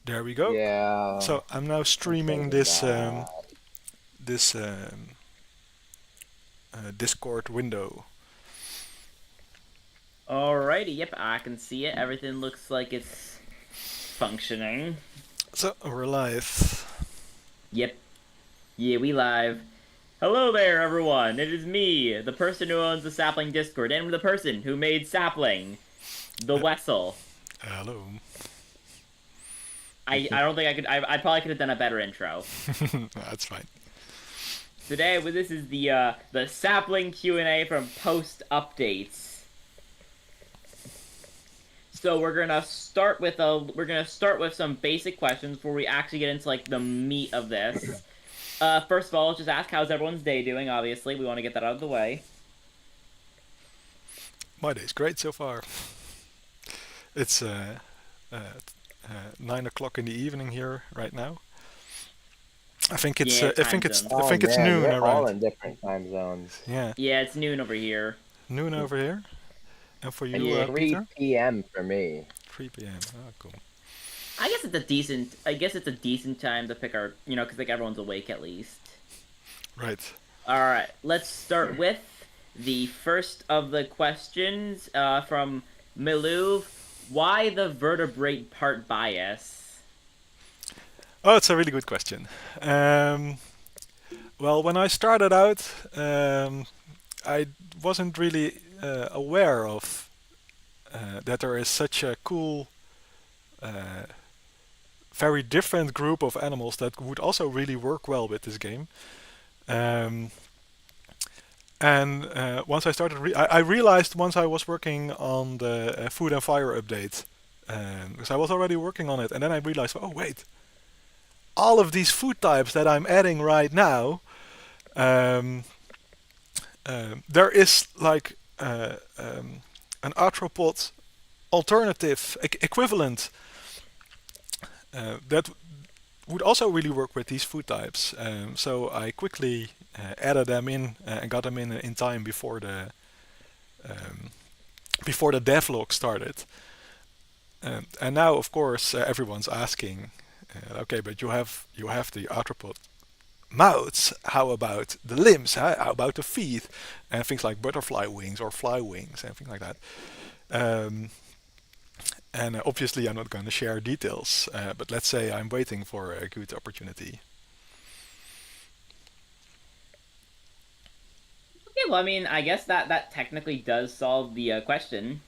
There we go. Yeah, So I'm now I'm streaming changing this that. this Discord window. Alrighty, yep, I can see it. Everything looks like it's functioning. So we're live. Yep, yeah, we live. Hello there, everyone. It is me, the person who owns the Sapling Discord, and the person who made Sapling, the Wessel. Hello. I don't think I could. I probably could have done a better intro. That's fine. Today, this is the Sapling Q&A from post updates. So we're gonna start with some basic questions before we actually get into like the meat of this. First of all, let's just ask how's everyone's day doing. Obviously, we want to get that out of the way. My day's great so far. It's uh, 9 o'clock in the evening here right now. I think it's Yeah, I time think it's zones. I Oh think it's man, noon we're all around. in different time zones. Yeah, Yeah, it's noon over here. noon over here. And for It's you, Yeah, 3 Peter, p.m. for me. 3 p.m. Oh, cool. I guess it's a decent. I guess it's a decent time to pick our. Because like everyone's awake at least. Right. All right, let's start with the first of the questions from Milouv. Why the vertebrate part bias? Oh, it's a really good question. Well, when I started out, I wasn't really aware of that there is such a cool, uh, very different group of animals that would also really work well with this game. Um, and once I started, I realized once I was working on the Food and Fire update, because I was already working on it, and then I realized, oh wait, all of these food types that I'm adding right now, um, there is like an arthropod alternative equivalent that would also really work with these food types. So I quickly added them in and got them in time um, before the devlog started. And now, of course, everyone's asking, okay, but you have the arthropod mouths. How about the limbs? Huh? How about the feet and things like butterfly wings or fly wings and things like that? Um, and obviously, I'm not going to share details. But let's say I'm waiting for a good opportunity. Okay, well, I mean, I guess that technically does solve the question.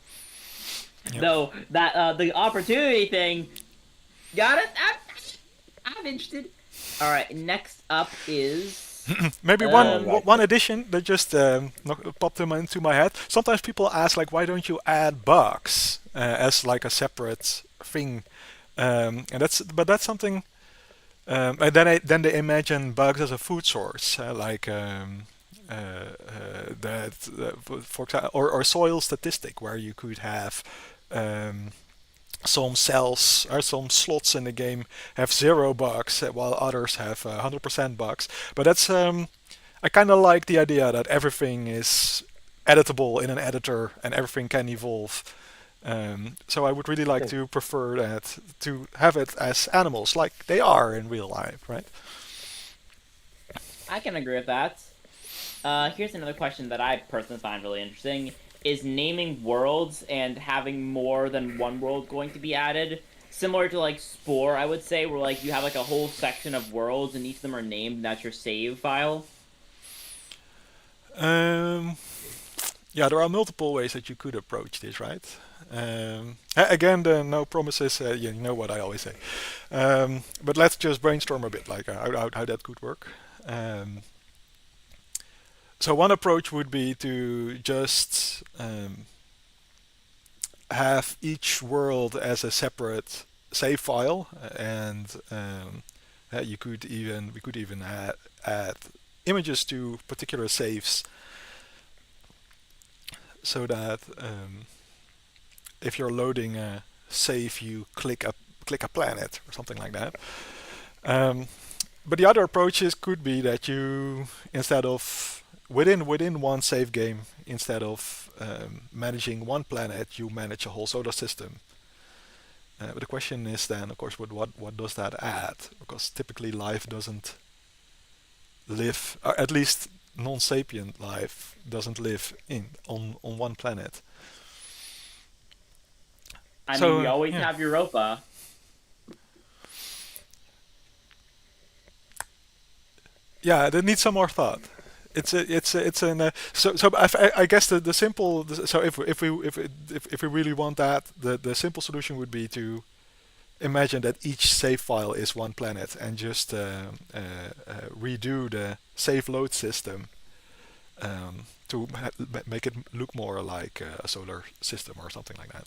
Yep. Though that the opportunity thing, got it. I'm interested. All right, next up is Maybe one Oh, um. right. one addition that just popped into my head. Sometimes people ask like, why don't you add bugs as like a separate thing? And that's something. And then they imagine bugs as a food source, like that, for example, or soil statistic where you could have um, some cells or some slots in the game have 0 bugs, while others have 100% bugs. But that's I kind of like the idea that everything is editable in an editor and everything can evolve. So I would really like to prefer that to have it as animals like they are in real life, right? I can agree with that. Here's another question that I personally find really interesting: is naming worlds and having more than one world going to be added? Similar to like Spore, I would say, where like you have like a whole section of worlds and each of them are named, and that's your save file. Um, yeah, there are multiple ways that you could approach this, right? Again, the no promises. You know what I always say. But let's just brainstorm a bit, like how that could work. Um, so one approach would be to just have each world as a separate save file, and we could even add images to particular saves, so that if you're loading a save, you click a planet or something like that. Um, but the other approaches could be that you, instead of within one save game, instead of managing one planet, you manage a whole solar system. But the question is then, of course, what does that add? Because typically life doesn't live, or at least non-sapient life doesn't live in on one planet. I mean, So we always yeah, have Europa. yeah, that needs some more thought. It's an so I guess the simple so if we really want that, the simple solution would be to imagine that each save file is one planet and just redo the save load system to make it look more like a solar system or something like that.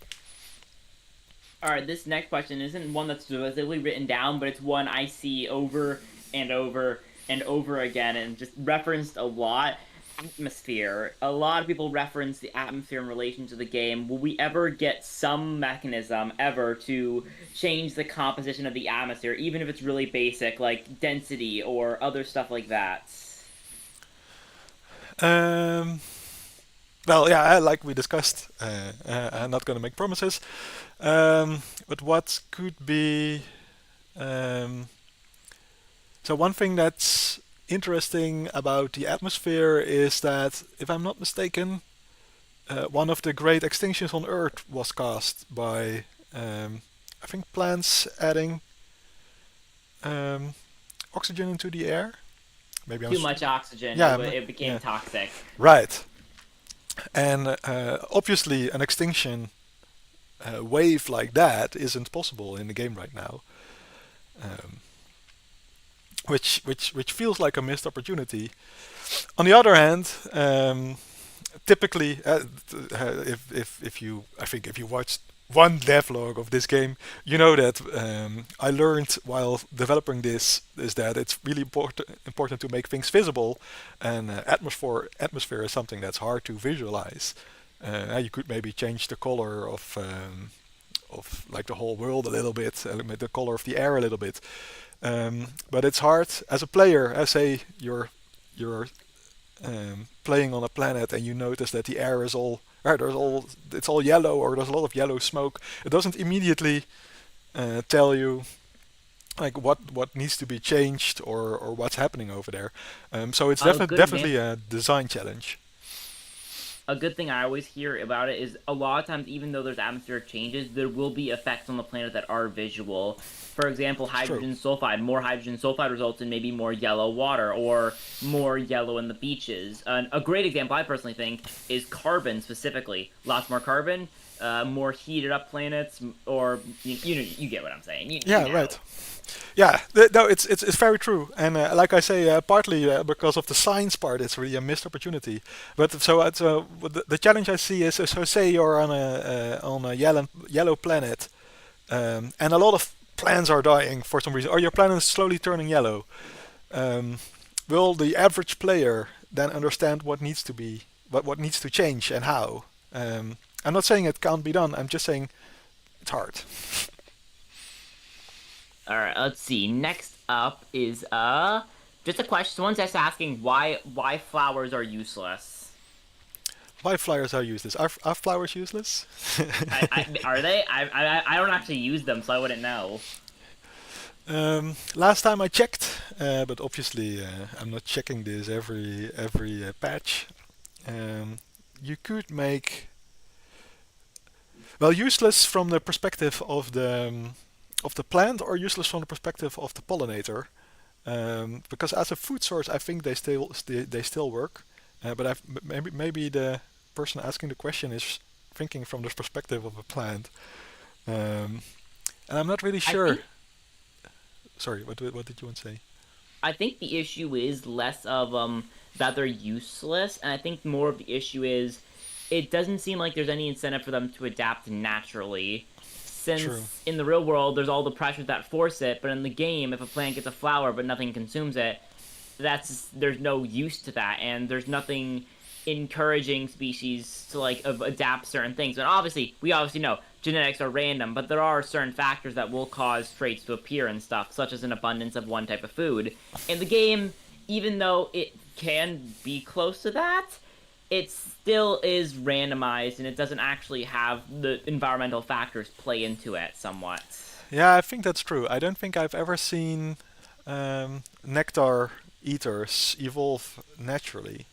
All right, this next question isn't one that's specifically written down, but it's one I see over and over and over again and just referenced a lot. Atmosphere. A lot of people reference the atmosphere in relation to the game. Will we ever get some mechanism ever to change the composition of the atmosphere, even if it's really basic, like density or other stuff like that? Um, well, yeah, like we discussed, I'm not going to make promises. But what could be um, so one thing that's interesting about the atmosphere is that, if I'm not mistaken, one of the great extinctions on Earth was caused by, I think, plants adding um, oxygen into the air. Maybe Too much oxygen, yeah, it became yeah, toxic. right. And obviously, an extinction wave like that isn't possible in the game right now, um, which feels like a missed opportunity. On the other hand, typically, if you I think if you watched one devlog of this game, you know that I learned while developing this is that it's really important to make things visible, and atmosphere is something that's hard to visualize. You could maybe change the color of like the whole world a little bit, the color of the air a little bit, but it's hard as a player. I say you're playing on a planet and you notice that the air is all there's all it's all yellow, or there's a lot of yellow smoke. It doesn't immediately tell you like what needs to be changed, or what's happening over there. So it's A good definitely example a design challenge. a good thing I always hear about it is a lot of times, even though there's atmospheric changes, there will be effects on the planet that are visual. For example, It's true. hydrogen sulfide. More hydrogen sulfide results in maybe more yellow water or more yellow in the beaches. A great example, I personally think, is carbon specifically. Lots more carbon, more heated up planets, or you get what I'm saying. You Yeah, know. right. Yeah, no, it's very true, and like I say, partly because of the science part, it's really a missed opportunity. But so the challenge I see is, so say you're on a yellow planet, and a lot of plants are dying for some reason, or your planet is slowly turning yellow. Um, will the average player then understand what needs to change and how? I'm not saying it can't be done. I'm just saying it's hard. All right, let's see. Next up is just a question. Someone's just asking why flowers are useless. Why flyers are useless? Are flowers useless? Are they? I don't actually use them, so I wouldn't know. Last time I checked, but obviously I'm not checking this every patch. Um, you could make, well, useless from the perspective of the plant, or useless from the perspective of the pollinator. Because as a food source, I think they still work. But maybe the person asking the question is thinking from the perspective of a plant, um, and I'm not really I sure. think Sorry, what did you want to say? I think the issue is less of that they're useless, and I think more of the issue is it doesn't seem like there's any incentive for them to adapt naturally. True. Since in the real world there's all the pressures that force it, but in the game if a plant gets a flower but nothing consumes it, there's no use to that, and there's nothing encouraging species to like adapt certain things. And obviously, we obviously know genetics are random, but there are certain factors that will cause traits to appear and stuff, such as an abundance of one type of food. In the game, even though it can be close to that, it still is randomized and it doesn't actually have the environmental factors play into it somewhat. Yeah, I think that's true. I don't think I've ever seen nectar eaters evolve naturally.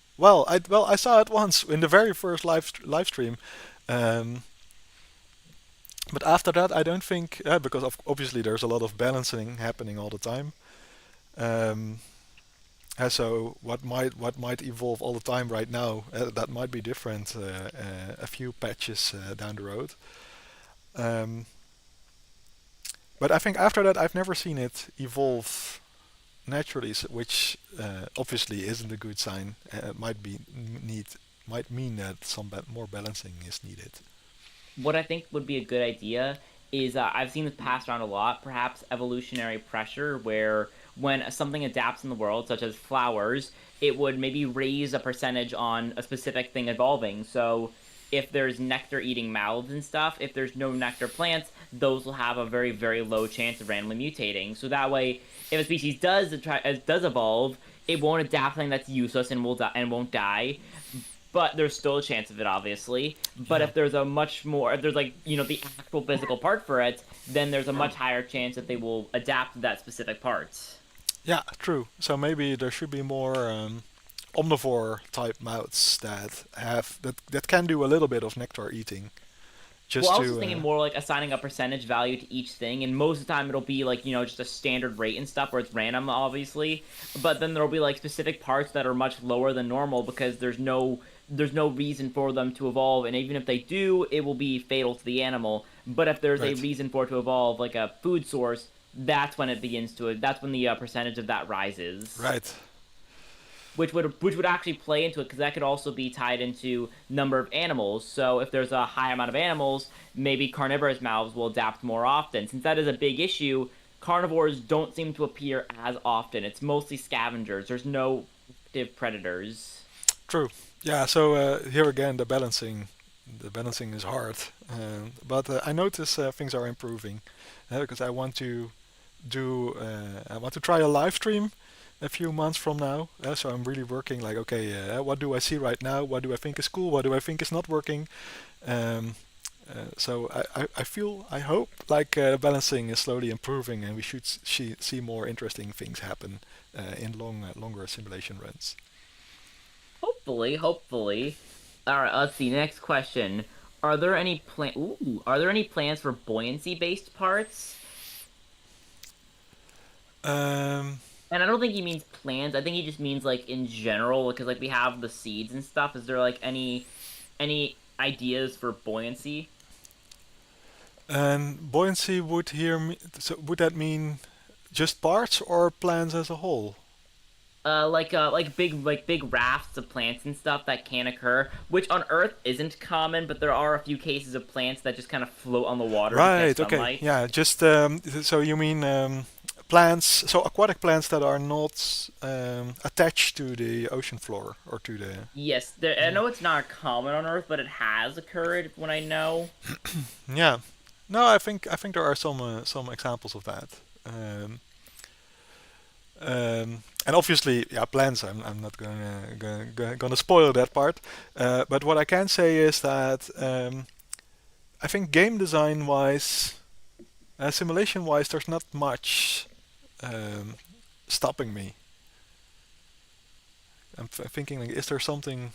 I saw it once in the very first live stream, um, but after that, I don't think because obviously there's a lot of balancing happening all the time. Um, so what might evolve all the time right now, that might be different a few patches down the road. Um, but I think after that, I've never seen it evolve naturally, which obviously isn't a good sign. It might mean that some more balancing is needed. What I think would be a good idea is I've seen this passed around a lot, perhaps evolutionary pressure, where when something adapts in the world, such as flowers, it would maybe raise a percentage on a specific thing evolving. So if there's nectar eating mouths and stuff, if there's no nectar plants, those will have a very, very low chance of randomly mutating. So that way, if a species does evolve, it won't adapt something that's useless and won't die, but there's still a chance of it, obviously. But Yeah. if there's if there's like the actual physical part for it, then there's a much higher chance that they will adapt to that specific part. Yeah, true. So maybe there should be more omnivore type mouths that can do a little bit of nectar eating, Well, just I was just to thinking more like assigning a percentage value to each thing, and most of the time it'll be like just a standard rate and stuff where it's random, obviously. But then there'll be like specific parts that are much lower than normal because there's no reason for them to evolve, and even if they do, it will be fatal to the animal. But if there's a right, reason for it to evolve, like a food source, that's when it begins to. That's when the percentage of that rises, right, which would actually play into it because that could also be tied into number of animals. So if there's a high amount of animals, maybe carnivorous mouths will adapt more often. Since that is a big issue, carnivores don't seem to appear as often. It's mostly scavengers. There's no active predators. true. Yeah. So here again, the balancing is hard, but I notice things are improving because I want to try a live stream a few months from now. So I'm really working like, okay, what do I see right now? What do I think is cool? What do I think is not working? Um, so I hope like balancing is slowly improving, and we should see more interesting things happen in longer simulation runs. Hopefully. All right, let's see. Next question. Are there any plans for buoyancy based parts? Um, And I don't think he means plans. I think he just means like in general because like we have the seeds and stuff. Is there like any ideas for buoyancy? and buoyancy so would that mean just parts or plants as a whole? Like big rafts of plants and stuff that can occur, which on Earth isn't common, but there are a few cases of plants that just kind of float on the water to catch Right. Okay. sunlight. Yeah. Just so you mean plants, so aquatic plants that are not attached to the ocean floor or to the. Yes, I Yeah. know it's not common on Earth, but it has occurred when I know. Yeah. No, I think there are some examples of that. Um, and obviously, yeah, plants. I'm not gonna spoil that part. But what I can say is that I think game design wise, simulation wise, there's not much um, stopping me. I'm thinking, like, is there something?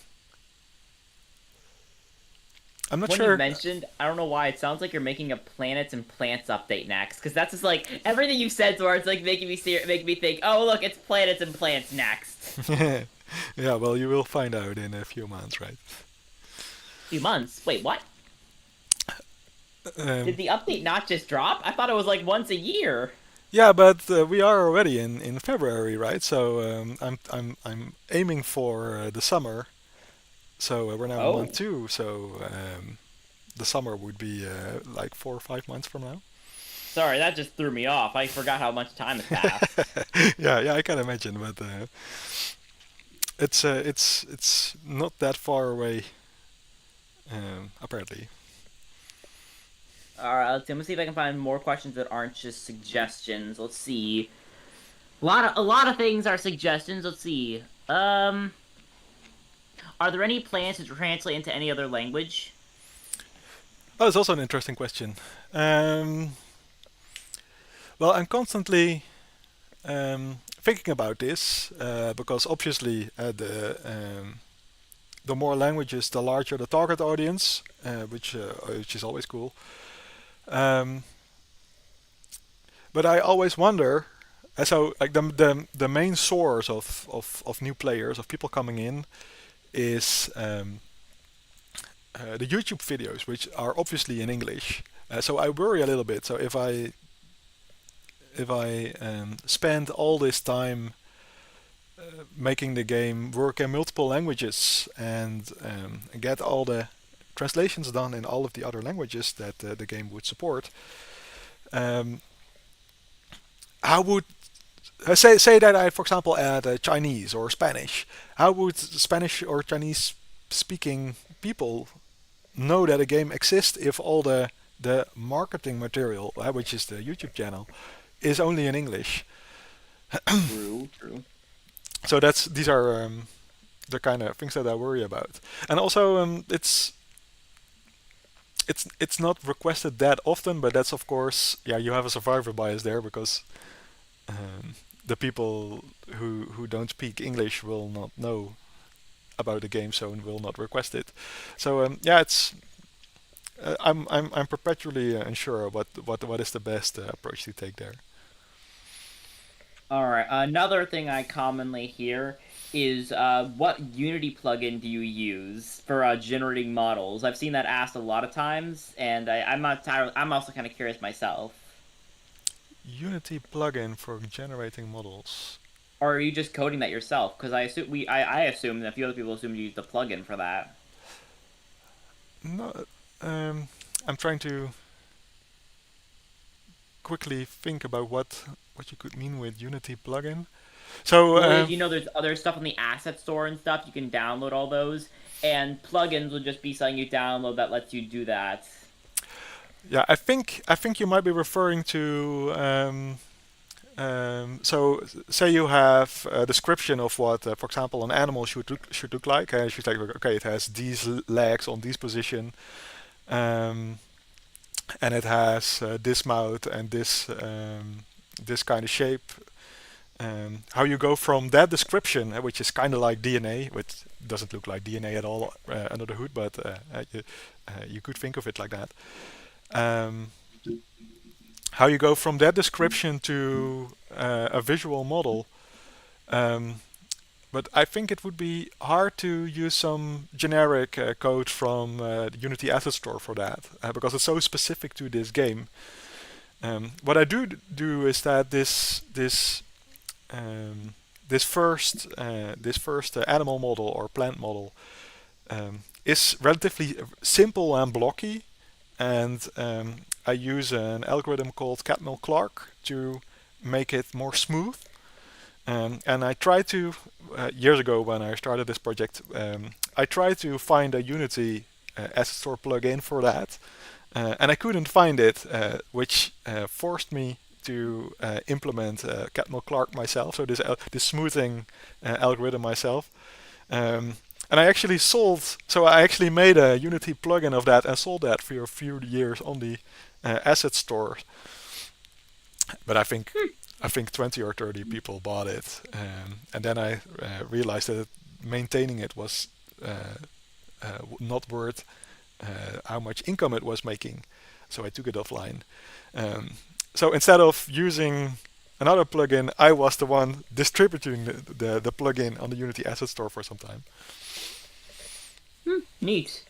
I'm not When you sure. mentioned, I don't know why, it sounds like you're making a planets and plants update next, because that's just like everything you said, so it's like making me think, oh look, it's planets and plants next. Yeah, well, you will find out in a few months, right? Few months. Wait, what? Did Um, the update not just drop? I thought it was like once a year. yeah, but we are already in February, right? So I'm aiming for the summer. So we're now in month Oh, two. So the summer would be like 4 or 5 months from now. sorry, that just threw me off. I forgot how much time has passed. Yeah, I can imagine, but it's not that far away, apparently. All right, let's see. I'm gonna see if I can find more questions that aren't just suggestions. Let's see. A lot of things are suggestions. Let's see. Are there any plans to translate into any other language? Oh, it's also an interesting question. Um, well, I'm constantly thinking about this because obviously the more languages, the larger the target audience, which is always cool. Um, but I always wonder. So, like the main source of new players, of people coming in, is the YouTube videos, which are obviously in English. So I worry a little bit. So if I spend all this time making the game work in multiple languages and get all the translations done in all of the other languages that the game would support, um, how would say that I, for example, add Chinese or Spanish? How would Spanish or Chinese speaking people know that a game exists if all the marketing material, which is the YouTube channel, is only in English? True, true. So these are the kind of things that I worry about. And also, it's not requested that often, but that's of course, yeah, you have a survivor bias there because the people who don't speak English will not know about the game, so will not request it. So yeah, it's I'm perpetually unsure what is the best approach to take there. All right. Another thing I commonly hear is what Unity plugin do you use for generating models? I've seen that asked a lot of times, and I'm not tired. I'm also kind of curious myself. Unity plugin for generating models. Or are you just coding that yourself? Because I assume I assume and a few other people assume you use the plugin for that. No, I'm trying to quickly think about what you could mean with Unity plugin. So Well, as you know, there's other stuff on the asset store and stuff. You can download all those, and plugins will just be something you download that lets you do that. yeah, I think you might be referring to so say you have a description of what, for example, an animal should look like. She's like, okay, it has these legs on this position, um, and it has this mouth and this kind of shape. How you go from that description, which is kind of like DNA, which doesn't look like DNA at all under the hood, but you could think of it like that. Um, how you go from that description to a visual model. Um, but I think it would be hard to use some generic code from the Unity Asset Store for that because it's so specific to this game. What I do is that um, this first animal model or plant model is relatively simple and blocky, and I use an algorithm called Catmull-Clark to make it more smooth. And I tried to years ago when I started this project, I tried to find a Unity asset store plugin for that, and I couldn't find it, which forced me to implement Catmull-Clark myself. So this smoothing algorithm myself. And I actually sold, so I actually made a Unity plugin of that and sold that for a few years on the asset store. But I think 20 or 30 people bought it, and then I realized that maintaining it was not worth how much income it was making, so I took it offline. Um, so instead of using another plugin, I was the one distributing the plugin on the Unity Asset Store for some time. Neat.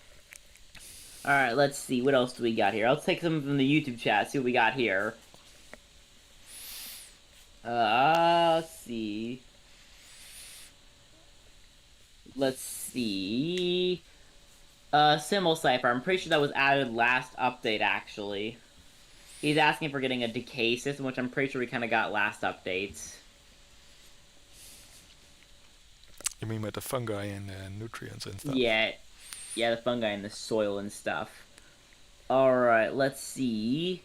All right, let's see. What else do we got here? I'll take some from the YouTube chat. See what we got here. Let's see. Let's see. Symbol Cipher. I'm pretty sure that was added last update, actually. He's asking for getting a decay system, which I'm pretty sure we kind of got last update. You mean with the fungi and nutrients and stuff? Yeah. Yeah, the fungi in the soil and stuff. Alright, let's see.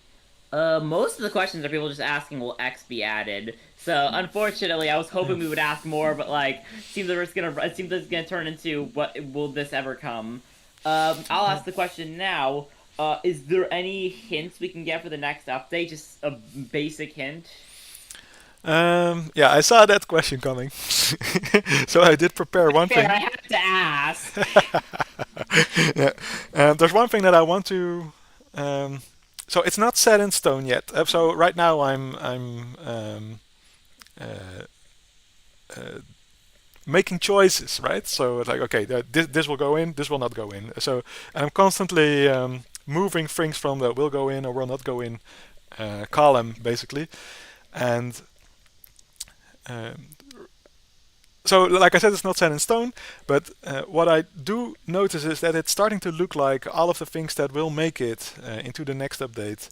Most of the questions are people just asking, will X be added? So unfortunately, I was Yeah. hoping we would ask more, but like, it seems like it's gonna turn into what will this ever come? I'll Yeah. ask the question now. Is there any hints we can get for the next update? Just a basic hint. Yeah, I saw that question coming, so I did prepare one Fair, thing. I have to ask. Yeah. There's one thing that I want to. Um, so it's not set in stone yet. So right now I'm uh, uh, making choices, right? So it's like, okay, this will go in, this will not go in. So I'm constantly moving things from the will go in or will not go in column, basically. And um, so, like I said, it's not set in stone. But what I do notice is that it's starting to look like all of the things that will make it into the next update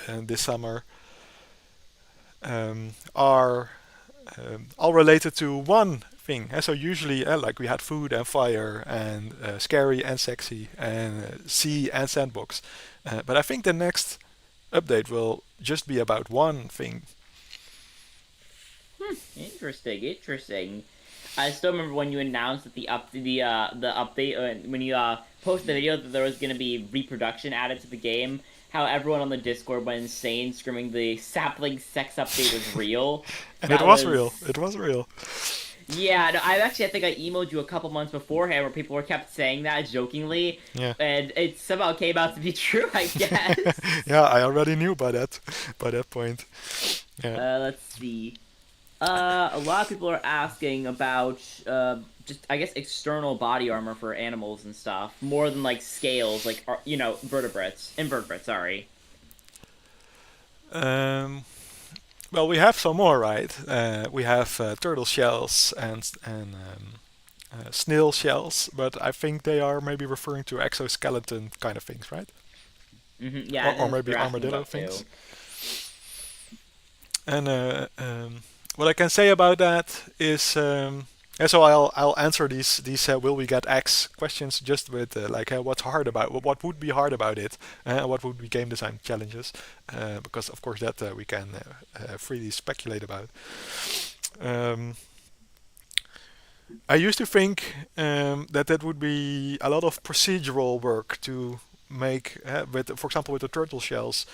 this summer are all related to one thing. So usually, like we had food and fire and scary and sexy and sea and sandbox. But I think the next update will just be about one thing. Interesting, interesting. I still remember when you announced that the update when you posted the video that there was going to be reproduction added to the game. How everyone on the Discord went insane, screaming the sapling sex update was real. And it That was real. was It was real. yeah. No, I think I emailed you a couple months beforehand where people were kept saying that jokingly, Yeah. and it somehow came out to be true. I guess. Yeah, I already knew by that point. Yeah. Let's see. A lot of people are asking about just I guess external body armor for animals and stuff more than like scales, like invertebrates. Sorry. Um, well, we have some more, right? We have turtle shells and snail shells, but I think they are maybe referring to exoskeleton kind of things, right? Yeah, I Or think that's what maybe they're asking armadillo about things. too. And what I can say about that is, and so I'll answer these will we get X questions just with like what's hard about what would be hard about it, what would be game design challenges, because of course that we can freely speculate about. Um, I used to think that would be a lot of procedural work to make, with, for example, with the turtle shells,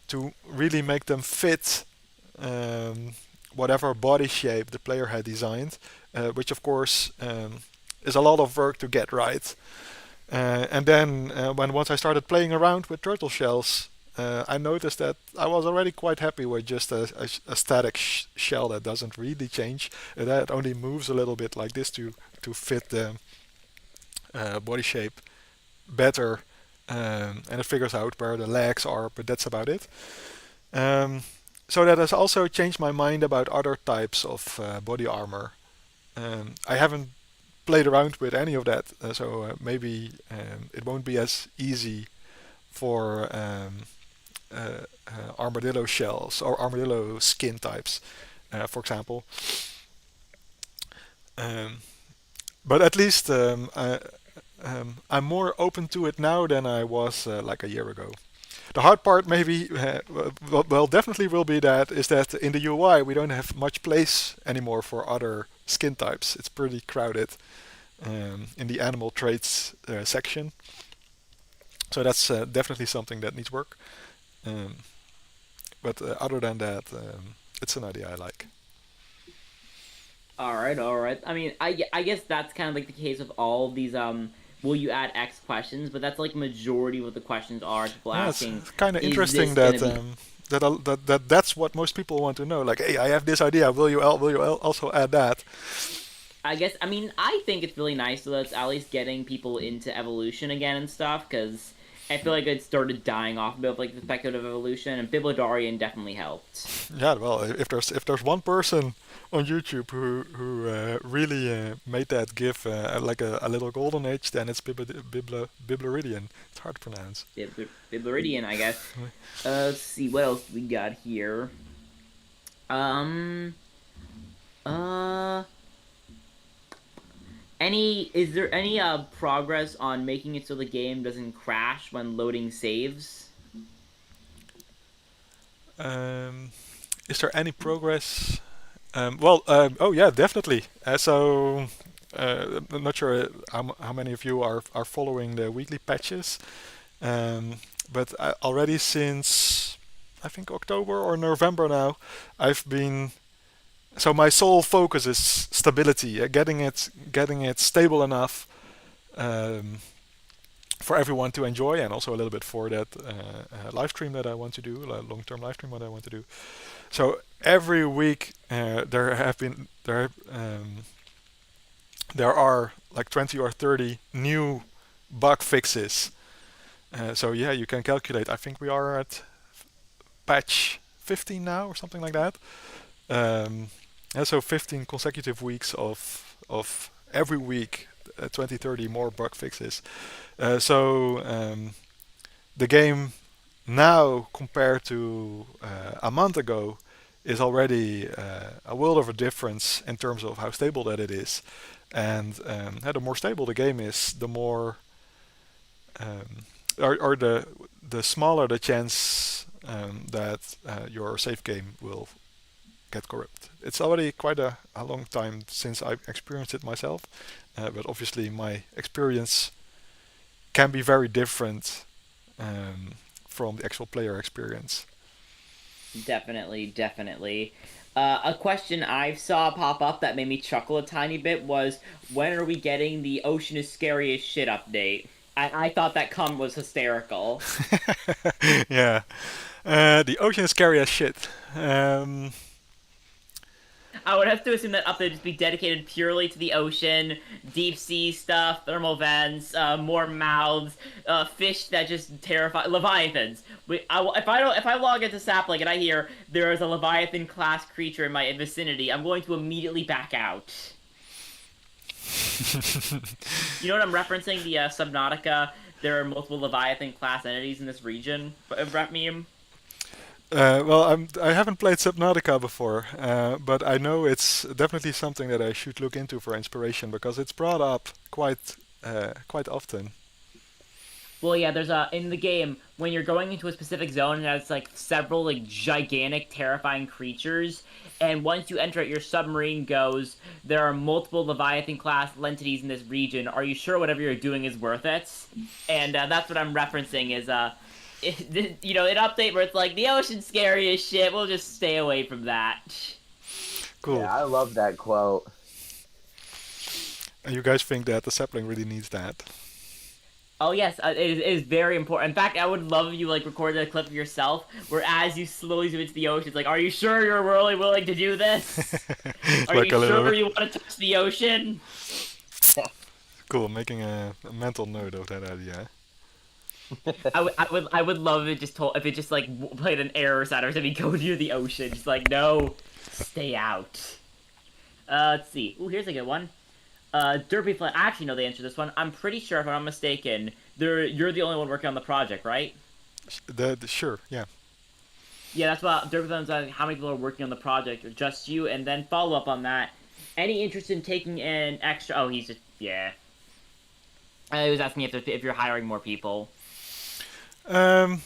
to really make them fit um, whatever body shape the player had designed, which of course is a lot of work to get right. And then when once I started playing around with turtle shells, I noticed that I was already quite happy with just a static shell that doesn't really change. That only moves a little bit like this to fit the body shape better, and it figures out where the legs are, but that's about it. Um, so that has also changed my mind about other types of body armor. I haven't played around with any of that, so maybe it won't be as easy for armadillo shells or armadillo skin types, for example. Um, but at least I'm more open to it now than I was like a year ago. The hard part, maybe, well, definitely will be that is that in the UI we don't have much place anymore for other skin types. It's pretty crowded in the animal traits section. So that's definitely something that needs work. Um, but other than that, it's an idea I like. All right, all right. I mean, I guess that's kind of like the case of all of these will you add X questions, but that's like majority what the questions are. People Yeah, it's asking, kind of is interesting this gonna that be that's what most people want to know. Like, hey, I have this idea. Will you also add that? I guess I mean I think it's really nice that it's at least getting people into evolution again and stuff because I feel like it started dying off a bit of like the speculative evolution and Bibliodarian definitely helped. Yeah, well, if there's one person on YouTube who really made that GIF like a little golden age, then it's Bibloridian. It's hard to pronounce. Bibloridian, I guess. Let's see what else we got here. Um. Uh. Any is there any progress on making it so the game doesn't crash when loading saves? Um, is there any progress? Oh yeah, definitely. I'm not sure how many of you are following the weekly patches, um, but already since I think October or November now, I've been so my sole focus is stability, getting it stable enough um, for everyone to enjoy, and also a little bit for that live stream that I want to do, long-term live stream what I want to do. So every week there are like 20 or 30 new bug fixes. So yeah, you can calculate. I think we are at patch 15 now or something like that. Um, yeah, so 15 consecutive weeks of every week 20, 30 more bug fixes. The game now compared to a month ago is already a world of a difference in terms of how stable that it is. And the more stable the game is, the more um, or the smaller the chance that your save game will get corrupt. It's already quite a long time since I've experienced it myself, but obviously my experience can be very different um, from the actual player experience. Definitely, definitely. A question I saw pop up that made me chuckle a tiny bit was, when are we getting the ocean is scary as shit update? I thought that cum was hysterical. Yeah, the ocean is scary as shit. Um, I would have to assume that update would just be dedicated purely to the ocean, deep sea stuff, thermal vents, more mouths, fish that just terrify Leviathans. If I log into Sapling and I hear there is a Leviathan class creature in my vicinity, I'm going to immediately back out. You know what I'm referencing? The Subnautica. There are multiple Leviathan class entities in this region. Rep meme. I haven't played Subnautica before, but I know it's definitely something that I should look into for inspiration because it's brought up quite often. Well, yeah, there's a in the game when you're going into a specific zone and has like several like gigantic, terrifying creatures, and once you enter it, your submarine goes. There are multiple Leviathan class entities in this region. Are you sure whatever you're doing is worth it? And that's what I'm referencing is an update where it's like the ocean's scary as shit. We'll just stay away from that. Cool. Yeah, I love that quote. And you guys think that the sapling really needs that? Oh yes, it is very important. In fact, I would love if you like recorded a clip of yourself where as you slowly zoom into the ocean, it's like, "Are you sure you're really willing to do this? Are Like you a little sure bit. you want to touch the ocean?" Cool, making a mental note of that idea. I would love if it just told if it just like played an error sound every time you go near the ocean. Just like, no, stay out. Let's see. Ooh, here's a good one. Derpy Flat. I actually know the answer to this one. I'm pretty sure, if I'm not mistaken, you're the only one working on the project, right? Sure, yeah. Yeah, that's what Derpy Flat's asking. How many people are working on the project, or just you? And then follow up on that. Any interest in taking an extra? Oh, he's just yeah. He was asking if you're hiring more people.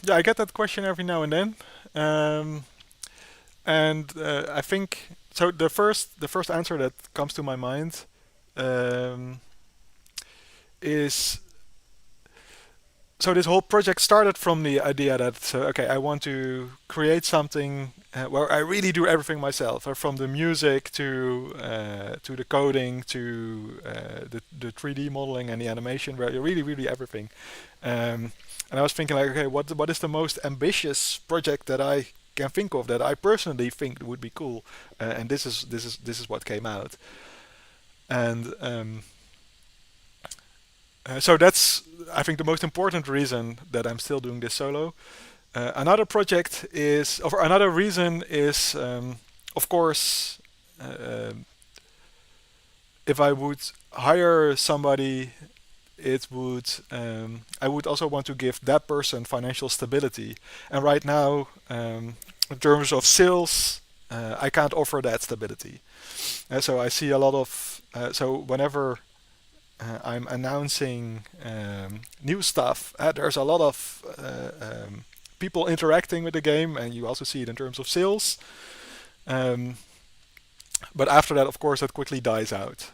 Yeah, I get that question every now and then, um, and I think so. The first answer that comes to my mind um, is so this whole project started from the idea that okay, I want to create something where I really do everything myself, from the music to the coding to the 3D modeling and the animation, where you really everything. And I was thinking like, okay, what is the most ambitious project that I can think of that I personally think would be cool, and this is what came out, and so that's I think the most important reason that I'm still doing this solo. Another project is, or another reason is, of course, um if I would hire somebody, it would I would also want to give that person financial stability. And right now, in terms of sales, I can't offer that stability. So I see a lot of so whenever I'm announcing new stuff, there's a lot of people interacting with the game, and you also see it in terms of sales. Um, but after that, of course, that quickly dies out.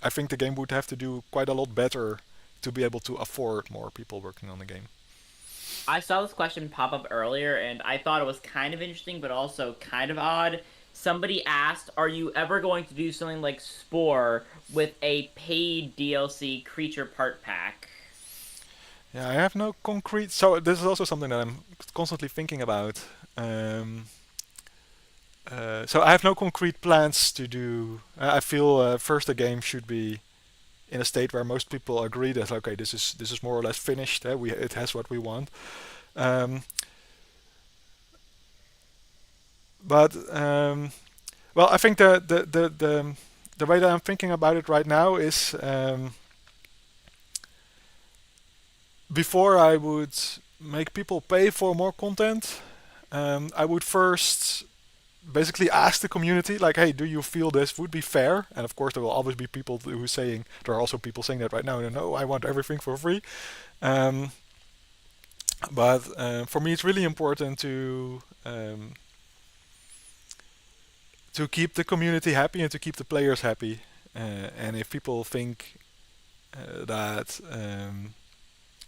I think the game would have to do quite a lot better to be able to afford more people working on the game. I saw this question pop up earlier, and I thought it was kind of interesting, but also kind of odd. Somebody asked, "Are you ever going to do something like Spore with a paid DLC creature part pack?" Yeah, I have no concrete. So this is also something that I'm constantly thinking about. Um, so I have no concrete plans to do. I feel first the game should be in a state where most people agree that okay, this is more or less finished. It has what we want. Um, but well, I think the way that I'm thinking about it right now is before I would make people pay for more content, I would first basically ask the community, like, hey, do you feel this would be fair? And of course, there will always be people who are saying, there are also people saying that right now, no, I want everything for free. Um, but for me, it's really important to keep the community happy and to keep the players happy. And if people think that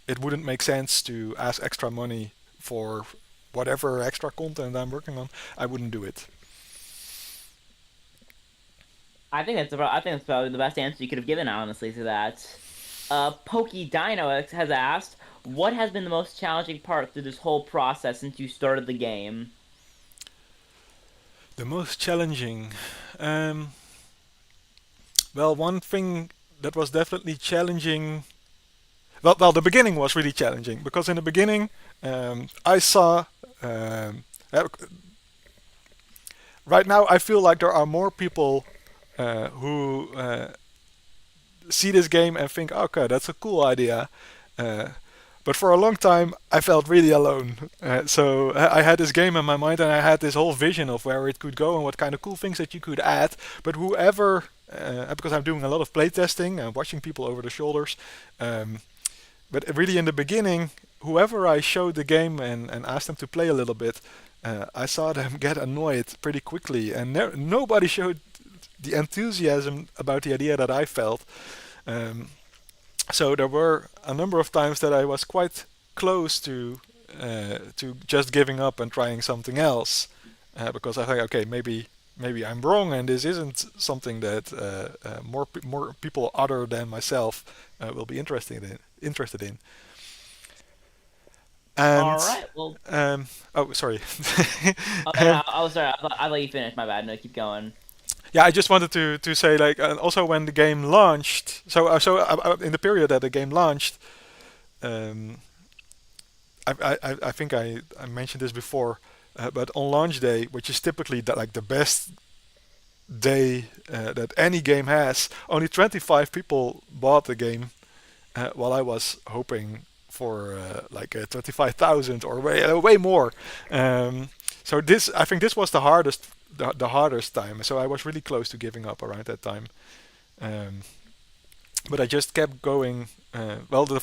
it wouldn't make sense to ask extra money for whatever extra content I'm working on, I wouldn't do it. I think that's probably the best answer you could have given, honestly, to that. Pokey Dino has asked, "What has been the most challenging part through this whole process since you started the game?" The most challenging. Um, well, one thing that was definitely challenging. The beginning was really challenging because in the beginning, I saw. Uh, right now, I feel like there are more people who see this game and think, okay, that's a cool idea. Uh, but for a long time, I felt really alone. So I had this game in my mind, and I had this whole vision of where it could go and what kind of cool things that you could add. But whoever, because I'm doing a lot of playtesting and watching people over the shoulders, but really in the beginning, whoever I showed the game and asked them to play a little bit, I saw them get annoyed pretty quickly, and nobody showed the enthusiasm about the idea that I felt. Um, so there were a number of times that I was quite close to just giving up and trying something else, because I think, okay, maybe I'm wrong, and this isn't something that more people other than myself will be interested in. All And right. Well, oh, sorry. oh, no, oh, sorry. I let you finish. My bad. No, keep going. Yeah, I just wanted to say, like, also when the game launched. So in the period that the game launched, um, I think I mentioned this before, but on launch day, which is typically like the best day that any game has, only 25 people bought the game, while I was hoping for like 25,000 or way more. So I think this was the hardest time. So I was really close to giving up around that time. Um, but I just kept going. Well, the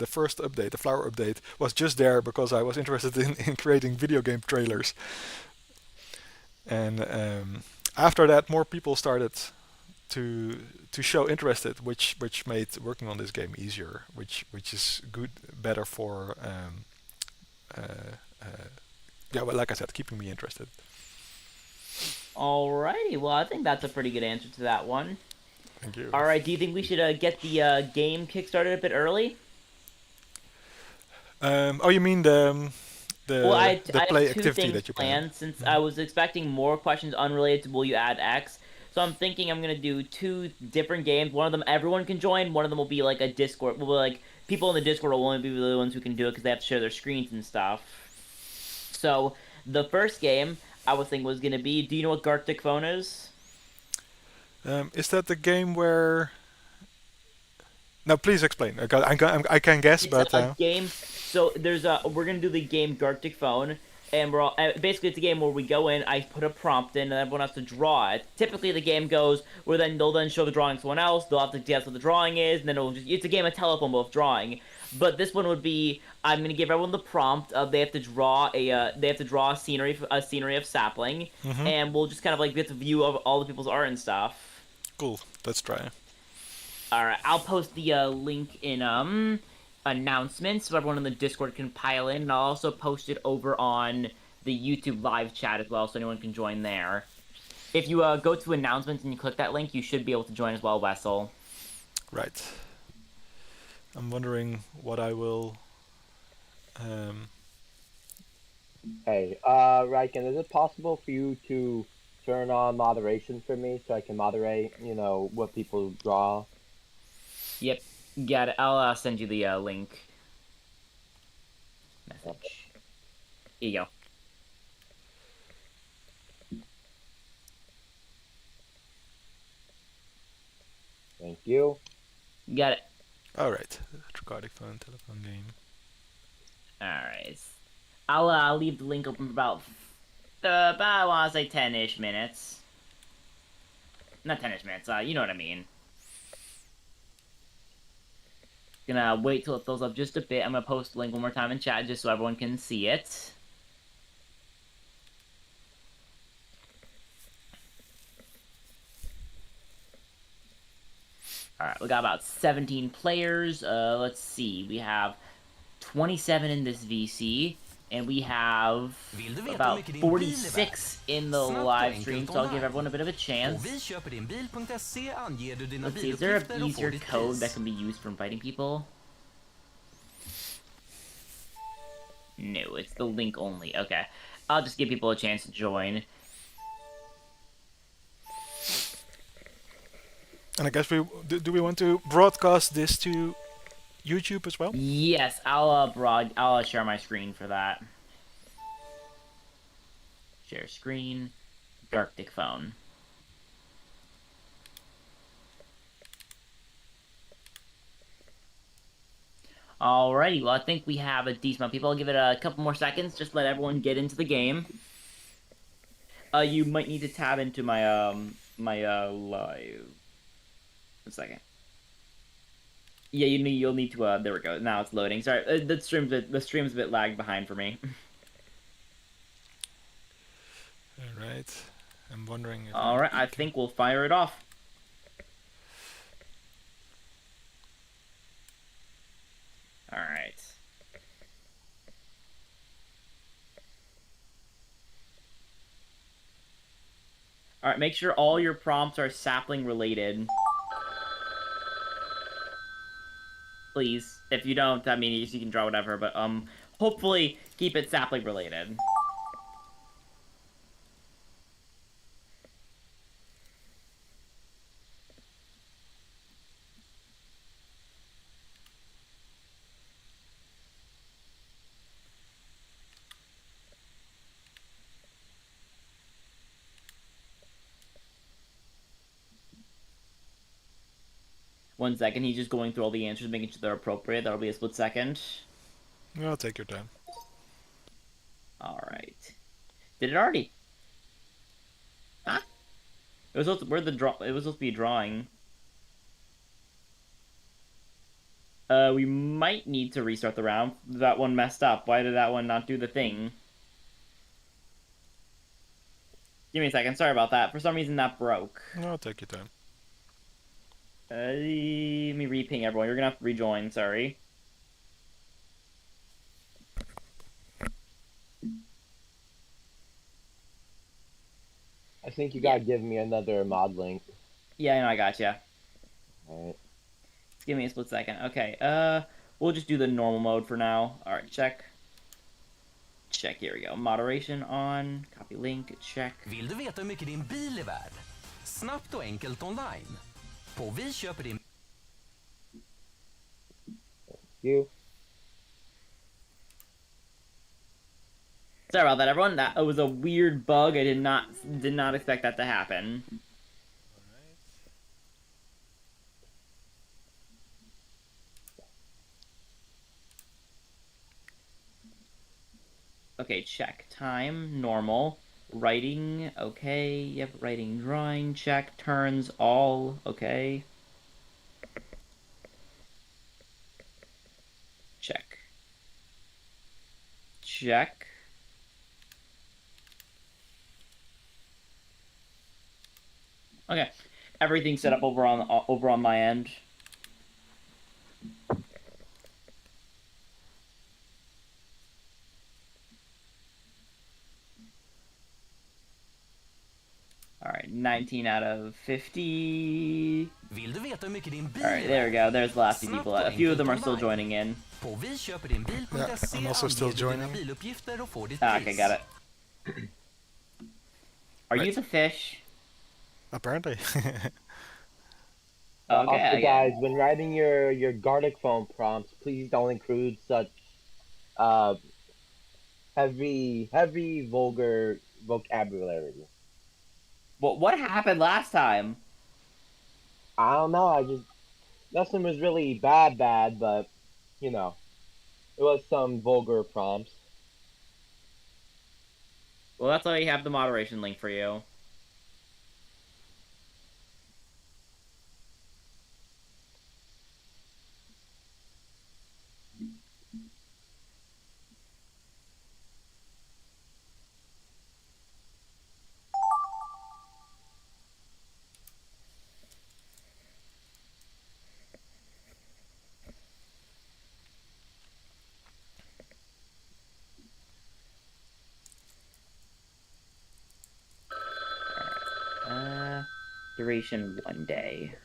first update, the flower update, was just there because I was interested in creating video game trailers. And after that, more people started to show interested, which made working on this game easier, which is good, better for uh, uh, yeah, well, like I said, keeping me interested. Alrighty. Well, I think that's a pretty good answer to that one. Thank you. All right. Do you think we should get the game kickstarted a bit early? Oh, you mean the Well, the I have play two activity things that you plan? planned since I Mhm. was expecting more questions unrelated to will you add X. So I'm thinking I'm gonna do two different games. One of them everyone can join. One of them will be like a Discord. Will be like people in the Discord will only be the ones who can do it because they have to share their screens and stuff. So the first game I was thinking was gonna be. Do you know what Gartic Phone is? Is that the game where? No, please explain. I can guess, It's but a game. So there's a we're gonna do the game Gartic Phone. and we're all basically it's a game where we go in. I put a prompt in, and everyone has to draw it. Typically, the game goes where then they'll then show the drawing to someone else. They'll have to guess what the drawing is, and then it's a game of telephone booth drawing. But this one would be I'm gonna give everyone the prompt. They have to draw a scenery of sapling, Mm-hmm. and we'll just kind of like get a view of all the people's art and stuff. Cool. Let's try. All right, I'll post the link in announcements so everyone in the Discord can pile in, and I'll also post it over on the YouTube live chat as well, so anyone can join there. If you go to announcements and you click that link, you should be able to join as well, Wessel. Right. I'm wondering what I will. Hey, Riken, is it possible for you to turn on moderation for me so I can moderate, what people draw? Yep, got it. I'll send you the link. Message. Here you go. Thank you. Got it. All right. Gartic Phone telephone game. All right. I'll leave the link open for about I want to say 10-ish minutes. Not 10-ish minutes. You know what I mean. Gonna wait till it fills up just a bit. I'm gonna post the link one more time in chat just so everyone can see it. Alright, we got about 17 players. Let's see. We have 27 in this VC, and we have about 46 in the live stream, so I'll give everyone a bit of a chance. Let's see, is there an easier code that can be used for inviting people? No, it's the link only. Okay. I'll just give people a chance to join. And I guess do we want to broadcast this to YouTube as well? Yes, I'll share my screen for that. Share screen. Gartic Phone. Alrighty, well I think we have a decent amount of people. I'll give it a couple more seconds, just let everyone get into the game. You might need to tab into my live. A second. Yeah, you'll need to there we go. Now it's loading. Sorry, the stream's a bit lagged behind for me. All right. I'm wondering. All right, I think we'll fire it off. All right. All right, make sure all your prompts are sapling related. Please. If you don't, I mean, you can draw whatever, but hopefully keep it sapling related. One second, he's just going through all the answers, making sure they're appropriate. That'll be a split second. Well, take your time. Alright. Did it already? Huh? It was supposed to, it was supposed to be a drawing. We might need to restart the round. That one messed up. Why did that one not do the thing? Give me a second. Sorry about that. For some reason, that broke. No, take your time. Let me re-ping everyone. You're gonna have to rejoin. Sorry. I think you gotta give me another mod link. Yeah, I know. I gotcha. Alright. Give me a split second. Okay. We'll just do the normal mode for now. All right. Check. Check. Here we go. Moderation on. Copy link. Check. Vill du veta hur mycket din bil är värd? Snabbt och enkelt online. På Vi köper din... You. Sorry about that, everyone. That was a weird bug. I did not expect that to happen. Okay, check. Time, normal. Writing, okay. Yep, writing, drawing, check. Turns, all, okay. Check. Check. Okay. Everything's set up over on my end. All right, 19 out of 50. Vill du veta hur mycket din bil All right, är there we värd? go. There's the last few Snabbt people. och A few of enkelt them are still online. joining in. På viköperdinbil.se Yeah, I'm also still anger du dina joining. biluppgifter och får ditt Ah, pris. okay, got it. Are you Right. the fish? Apparently. Okay, Also, I get guys, it. when writing your Gartic Phone prompts, please don't include such uh heavy vulgar vocabulary. Well, what happened last time? I don't know. Nothing was really bad, but you know, it was some vulgar prompts. Well, that's why we have the moderation link for you. Duration 1 day.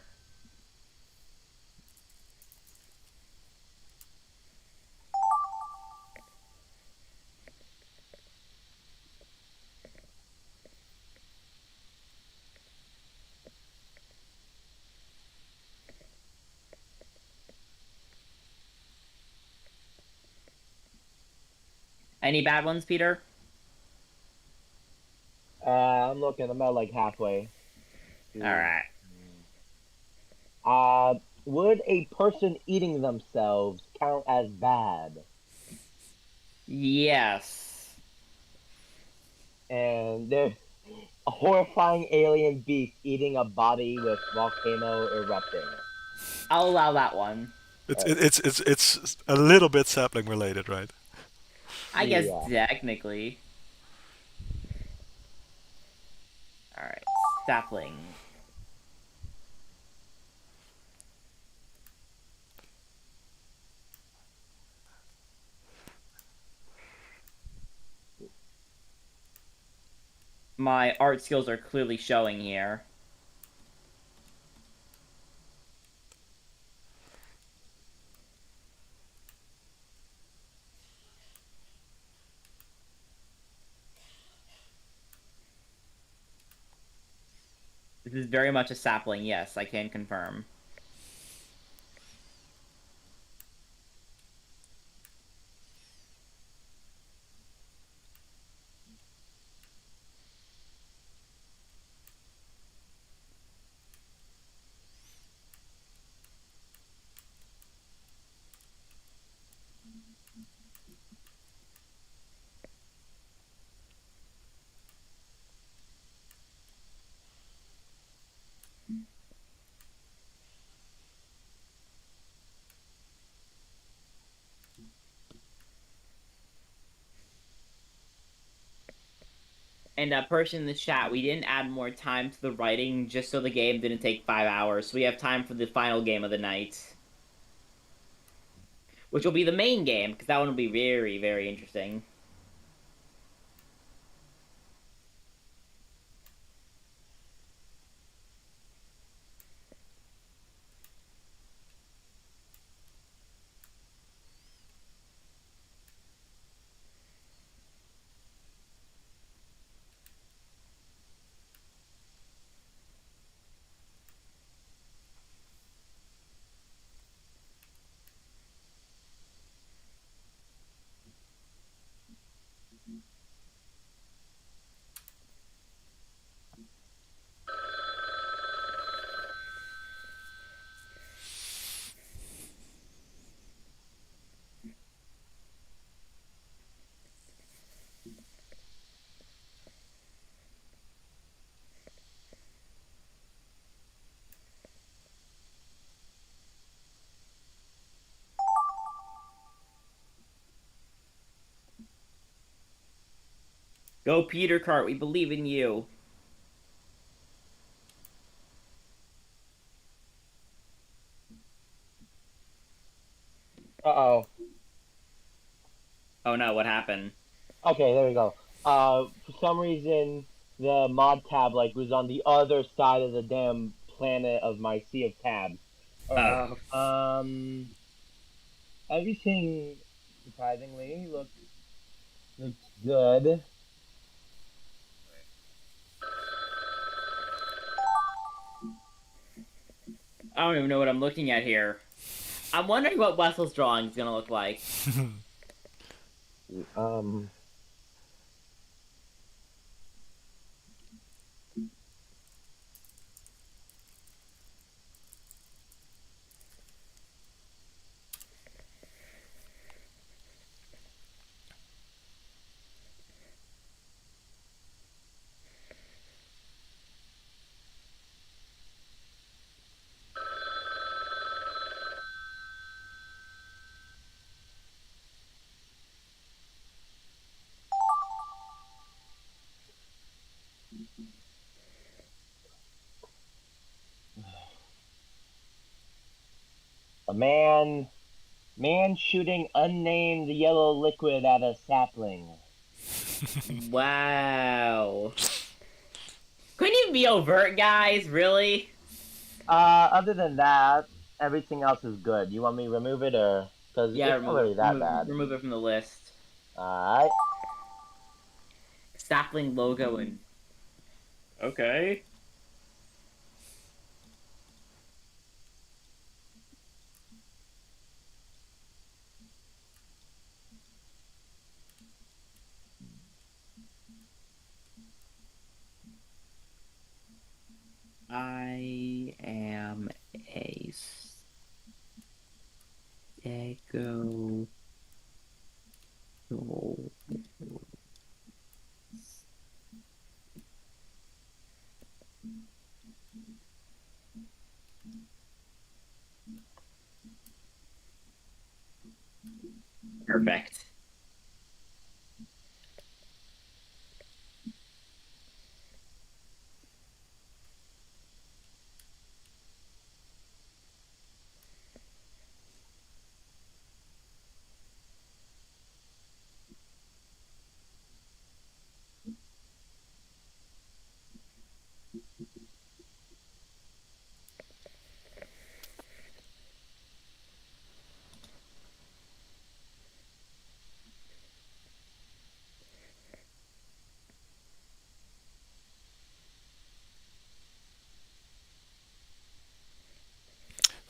Any bad ones, Peter? I'm looking. I'm at like halfway. All right. Would a person eating themselves count as bad? Yes. And there's a horrifying alien beast eating a body with volcano erupting. I'll allow that one. It's a little bit sapling related, right? I guess Yeah. technically. All right. Sapling. My art skills are clearly showing here. This is very much a sapling, yes, I can confirm. And a person in the chat, we didn't add more time to the writing just so the game didn't take 5 hours. So we have time for the final game of the night. Which will be the main game, because that one will be very, very interesting. Go, Peter Cart. We believe in you. Uh-oh. Oh no, what happened? Okay, there we go. For some reason, the mod tab like was on the other side of the damn planet of my sea of tabs. All right. Oh. Everything surprisingly looks good. I don't even know what I'm looking at here. I'm wondering what Wessel's drawing is gonna look like. Um, a man shooting unnamed yellow liquid at a sapling. Wow. Couldn't even be overt, guys. Really? Other than that, everything else is good. You want me to remove it or? Because Yeah, it's not remove it. really that bad. Remove it from the list. Alright. Sapling logo and. Okay. I am a stego. Perfect.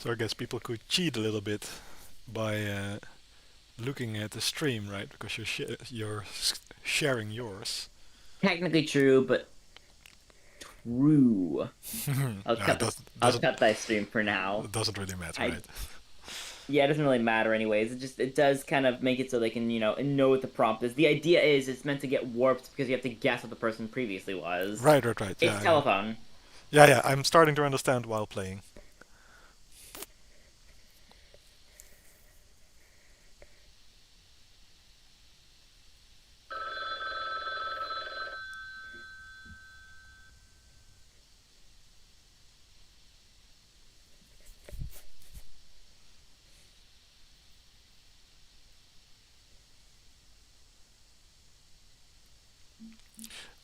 So I guess people could cheat a little bit by looking at the stream, right? Because you're sharing yours. Technically true, but true. I'll No, it cut. I'll cut that stream for now. doesn't really matter, I right? Yeah, it doesn't really matter anyways. It does kind of make it so they can know what the prompt is. The idea is it's meant to get warped because you have to guess what the person previously was. Right. It's telephone. Yeah. I'm starting to understand while playing.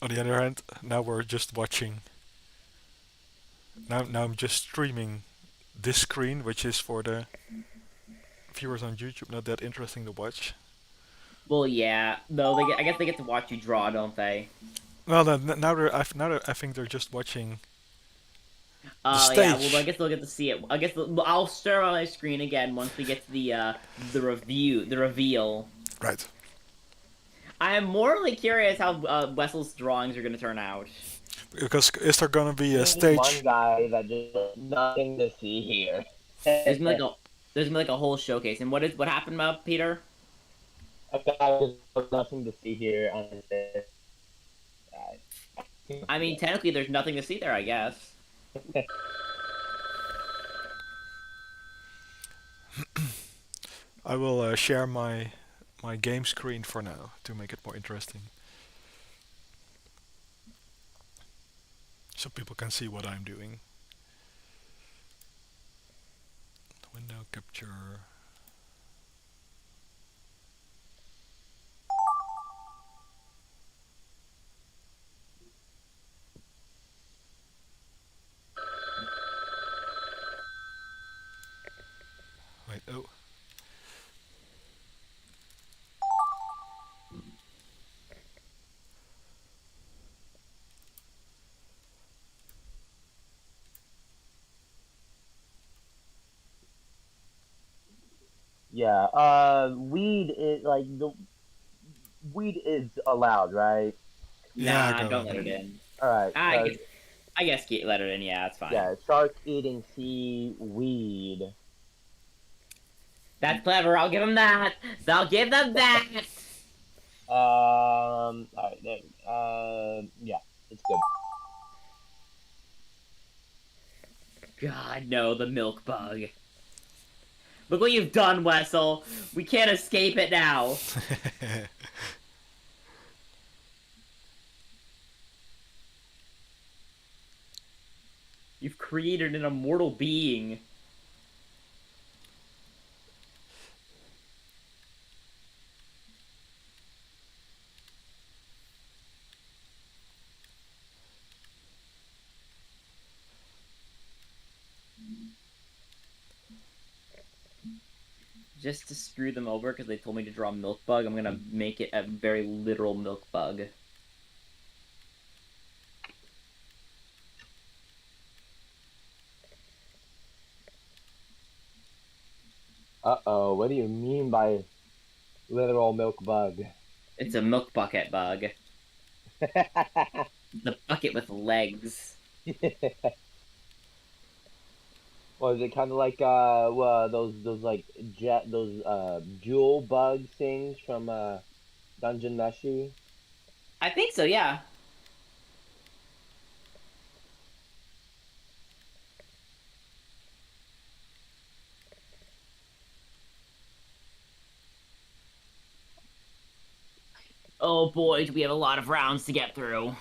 On the other hand, now we're just watching. Now I'm just streaming this screen, which is for the viewers on YouTube. Not that interesting to watch. Well, yeah. Though I guess they get to watch you draw, don't they? Well, now I think they're just watching the Yeah. Well, I stage. guess they'll get to see it. I guess I'll stare on my screen again once we get to the review, the reveal. Right. I am morally curious how Wessel's drawings are going to turn out. Because is there gonna be a There's one stage? guy that just nothing to see here. There's gonna be like a there's gonna be like a whole showcase. And what happened, Peter? A guy just nothing to see here on this. I mean, technically, there's nothing to see there, I guess. I will share my game screen for now to make it more interesting. so people can see what I'm doing. Window capture. Wait, oh. Yeah. Weed is like the weed is allowed, right? Yeah, Nah, go don't let on. it in. All right. I I guess let it in. Yeah, it's fine. Yeah, shark eating seaweed. That's clever. I'll give him that. I'll give them that. All right. Yeah, it's good. God, no, the milk bug. Look what you've done, Wessel. We can't escape it now. You've created an immortal being. Just to screw them over because they told me to draw a milk bug, I'm gonna make it a very literal milk bug. Uh-oh, what do you mean by literal milk bug? It's a milk bucket bug. The bucket with legs. Was it kind of like those like jet those jewel bug things from Dungeon Meshi? I think so, yeah. Oh boy, do we have a lot of rounds to get through.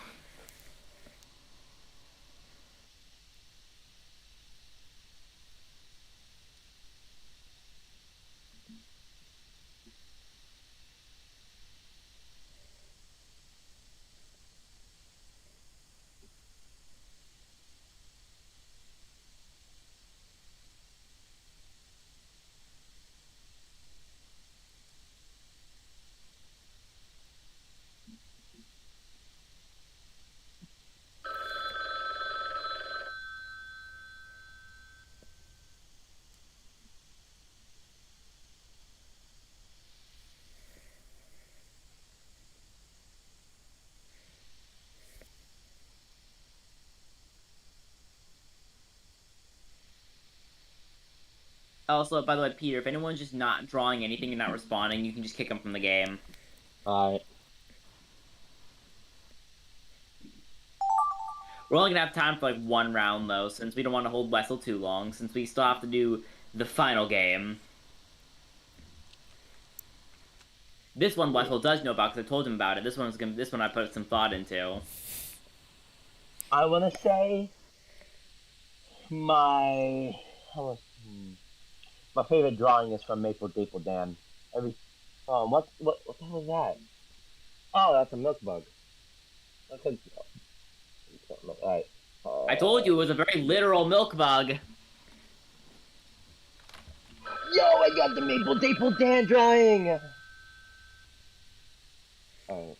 Also, by the way, Peter, if anyone's just not drawing anything and not responding, you can just kick them from the game. Alright. We're only gonna have time for like one round though, since we don't want to hold Wessel too long, since we still have to do the final game. This one Wessel does know about because I told him about it. This one I put some thought into. I want to say my how was- my favorite drawing is from Maple Staple Dam. Every what the hell is that? Oh, that's a milk bug. That's a, alright. I told you it was a very literal milk bug. Yo, I got the Maple Staple Dam drawing. Alright,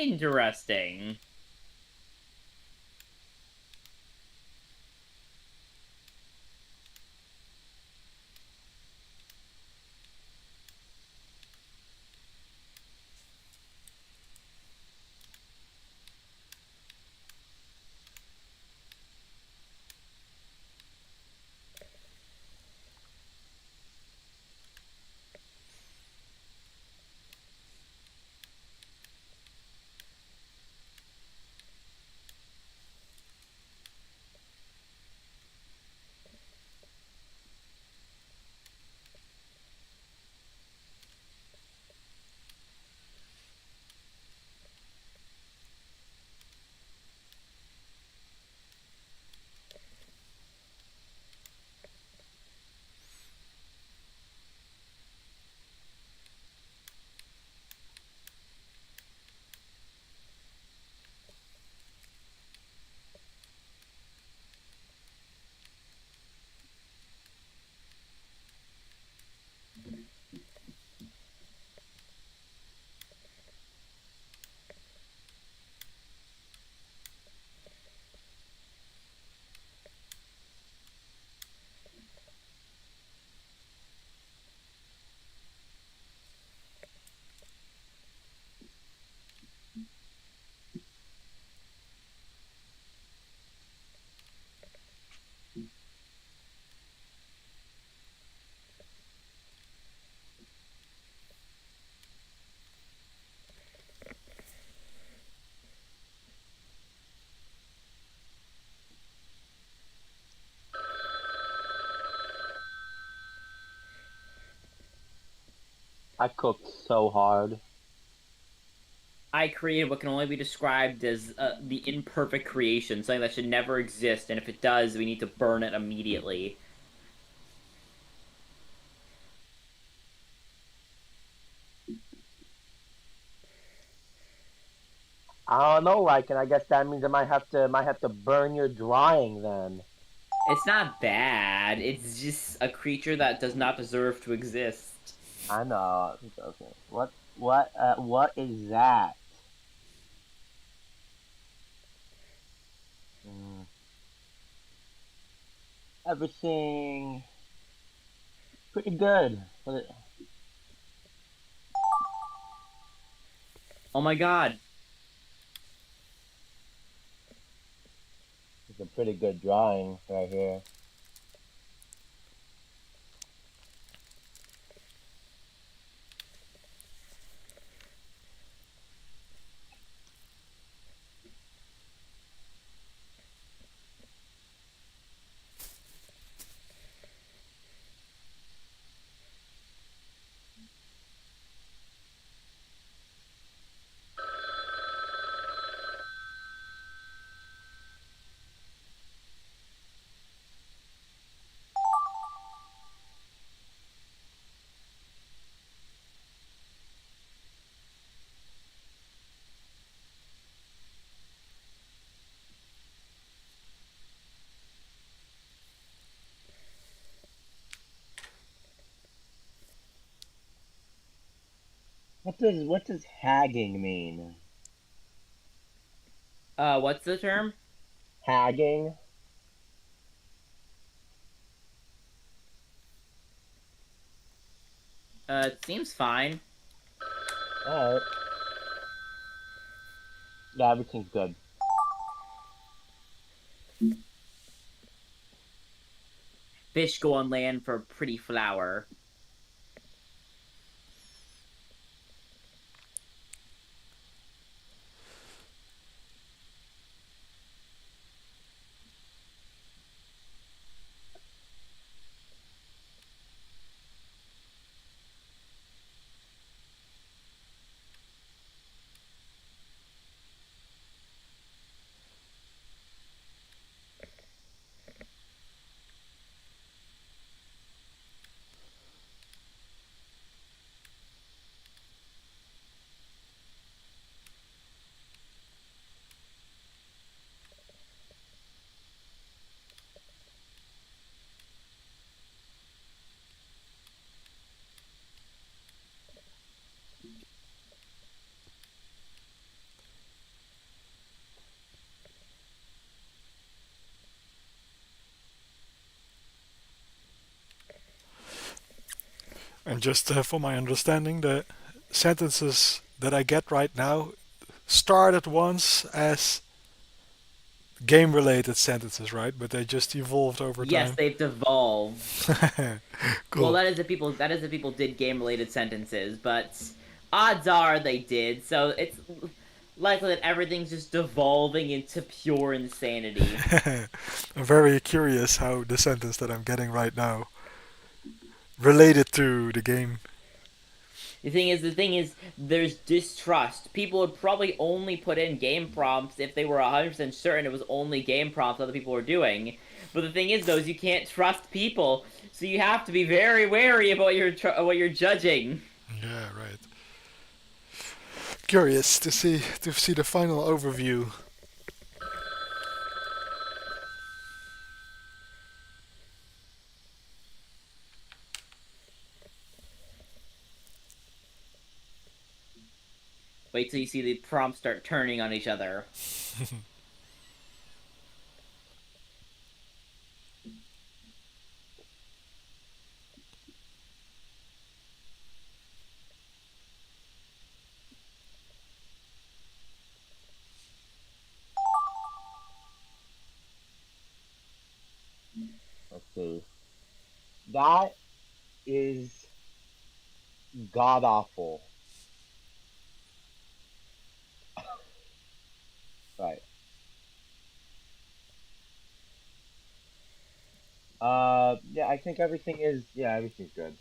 Interesting. I cooked so hard. I created what can only be described as the imperfect creation, something that should never exist, and if it does, we need to burn it immediately. I don't know, like, and I guess that means I might have to burn your drawing then. It's not bad. It's just a creature that does not deserve to exist. I know. Okay. What is that? Mm. Everything pretty good. Oh my god. It's a pretty good drawing right here. What does hagging mean? What's the term? Hagging? It seems fine. Alright. Yeah, everything's good. Fish go on land for a pretty flower. And just for my understanding, the sentences that I get right now started once as game-related sentences, right? But they just evolved over Yes, time. they've devolved. Well, Cool. that is if people did game related sentences, but odds are they did. So it's likely that everything's just devolving into pure insanity. I'm very curious how the sentence that I'm getting right now related to the game. The thing is, there's distrust. People would probably only put in game prompts if they were 100% certain it was only game prompts other people were doing. But the thing is, though, is you can't trust people, so you have to be very wary about what you're judging. Yeah, right. Curious to see the final overview. Wait till you see the prompts start turning on each other. Let's see. That is god awful. Right. Yeah, I think everything is. Yeah, everything's good.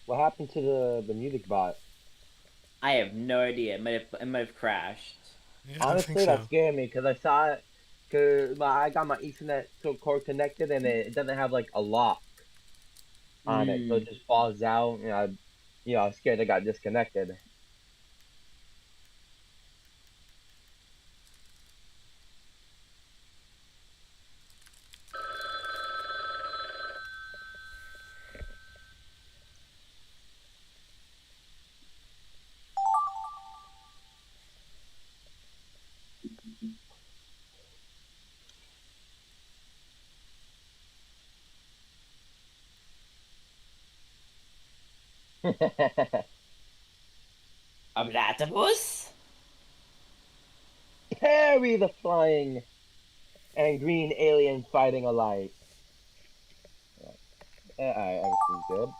What happened to the music bot? I have no idea. It might have crashed. Yeah, I think Honestly, that so. scared me because I saw it. Cause I got my Ethernet cord connected and it doesn't have like a lock on it, so it Hmm. just falls out. I was scared I got disconnected. A platypus? Parry the flying and green alien fighting alike. Alright, everything's good.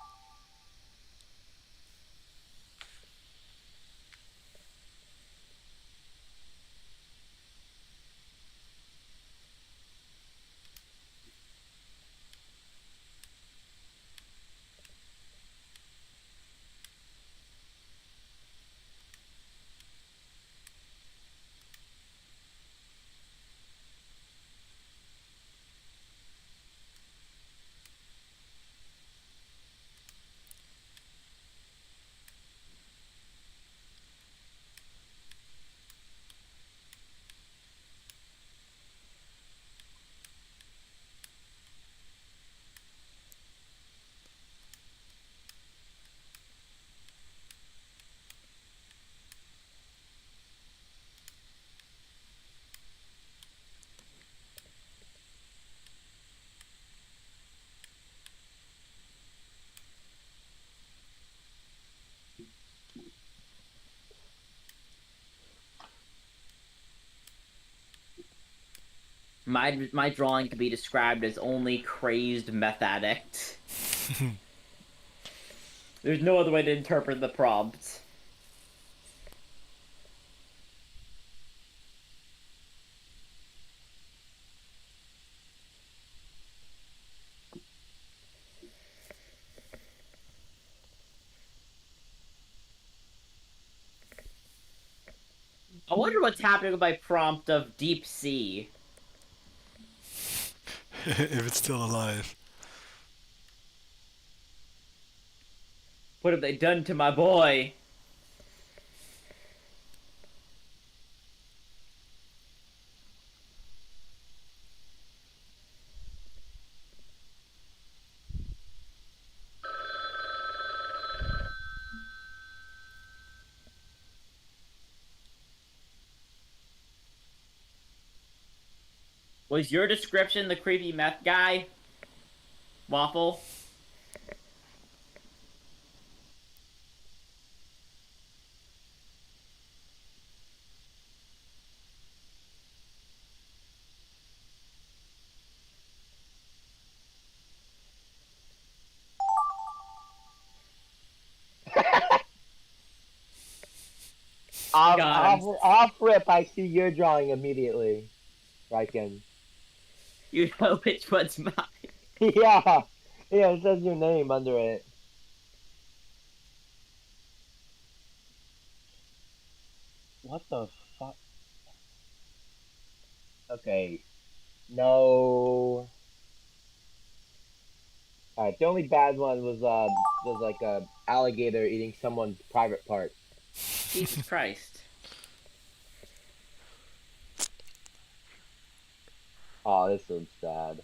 My drawing can be described as only crazed meth addict. There's no other way to interpret the prompt. I wonder what's happening with my prompt of deep sea. If it's still alive. What have they done to my boy? Was your description the creepy meth guy? Waffle? Got him. Off rip, I see your drawing immediately. Riken. You know which one's mine. Yeah. Yeah, it says your name under it. What the fuck? Okay. No. Alright, the only bad one was like a alligator eating someone's private parts. Jesus Christ. Oh, this one's sad.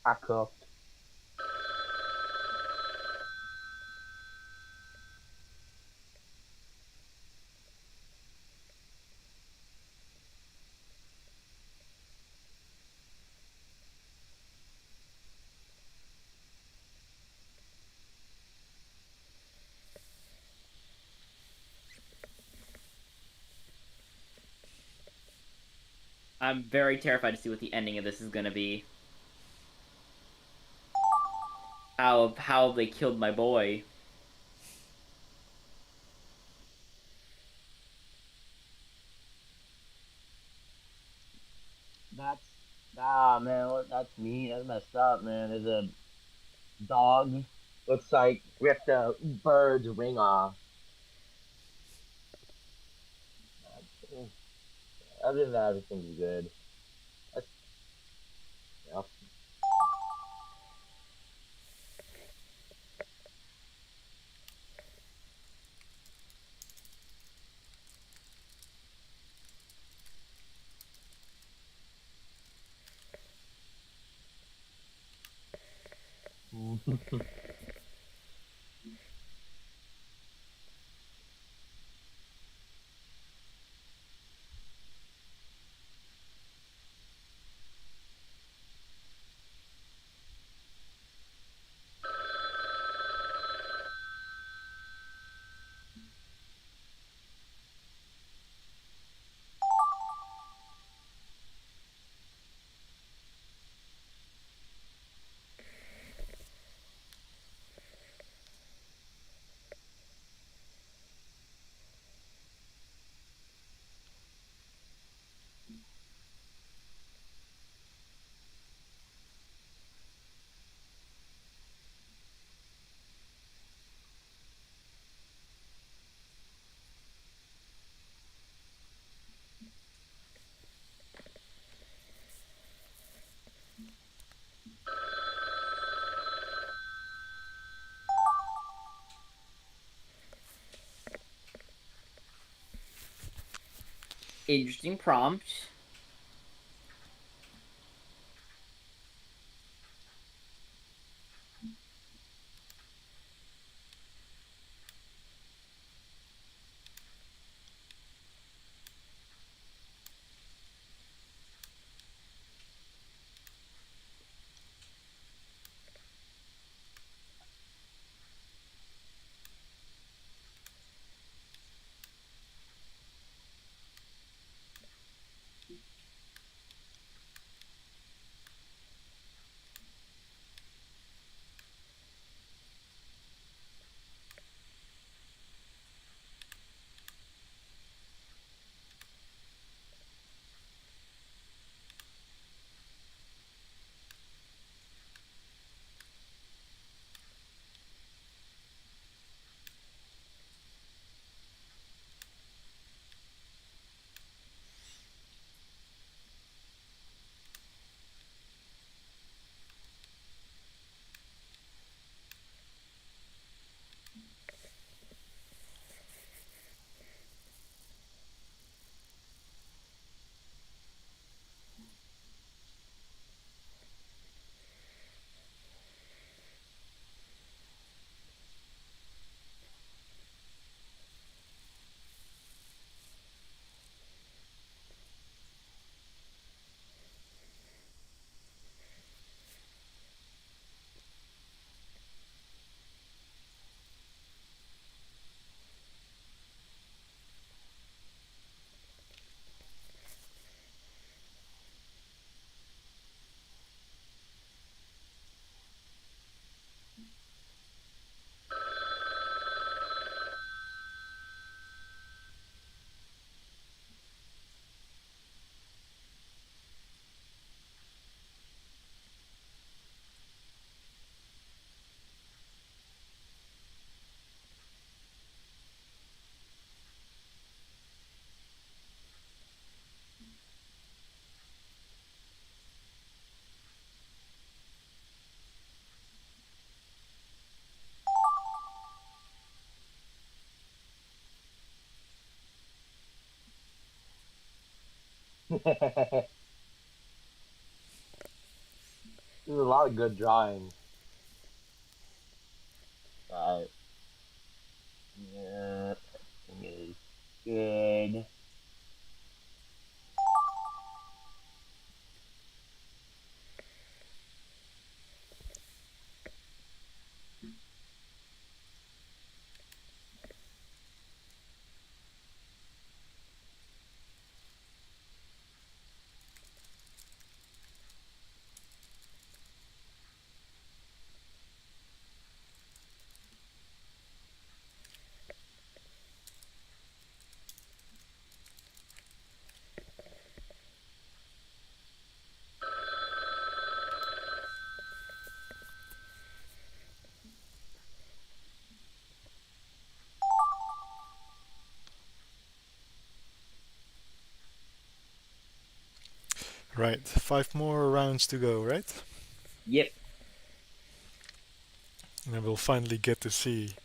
I cooked. I'm very terrified to see what the ending of this is gonna be. How they killed my boy. That's man, that's me. That's messed up, man. There's a dog. Looks like ripped a bird's wing off. Other than that, everything's good. That's, yeah. Interesting prompt. There's a lot of good drawings. But yeah, thing is good. Right, 5 more rounds to go, right? Yep. And then we'll finally get to see.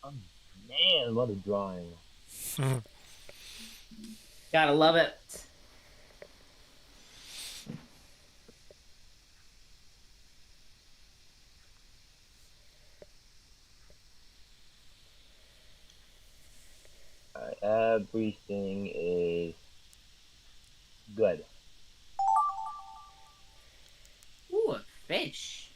Oh, man, what a drawing. Gotta love it. Alright, everything is good. Ooh, a fish.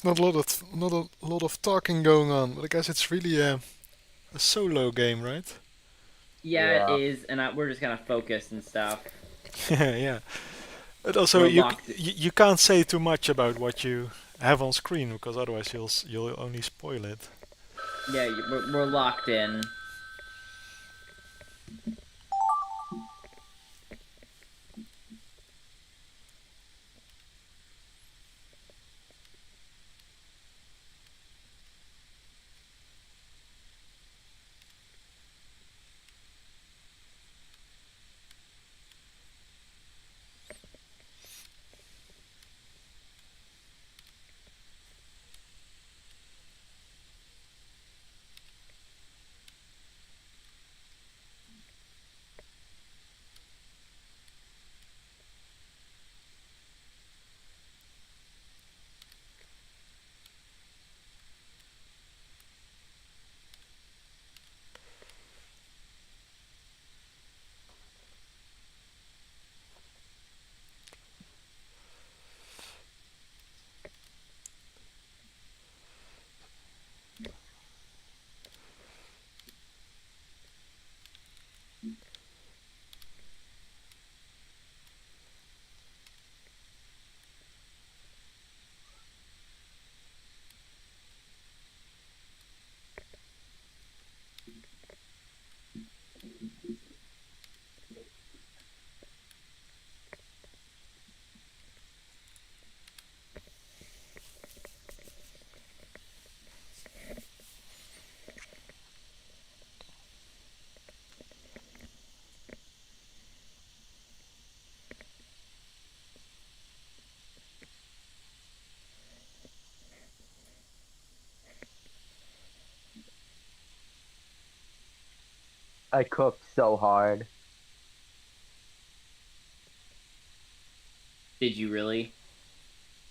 not a lot of talking going on, but I guess it's really a solo game, right? Yeah, it Yeah. is, and we're just kind of focused and stuff. Yeah. But also, We're you, locked. you can't say too much about what you have on screen because otherwise you'll only spoil it. Yeah, we're locked in. I cooked so hard. Did you really?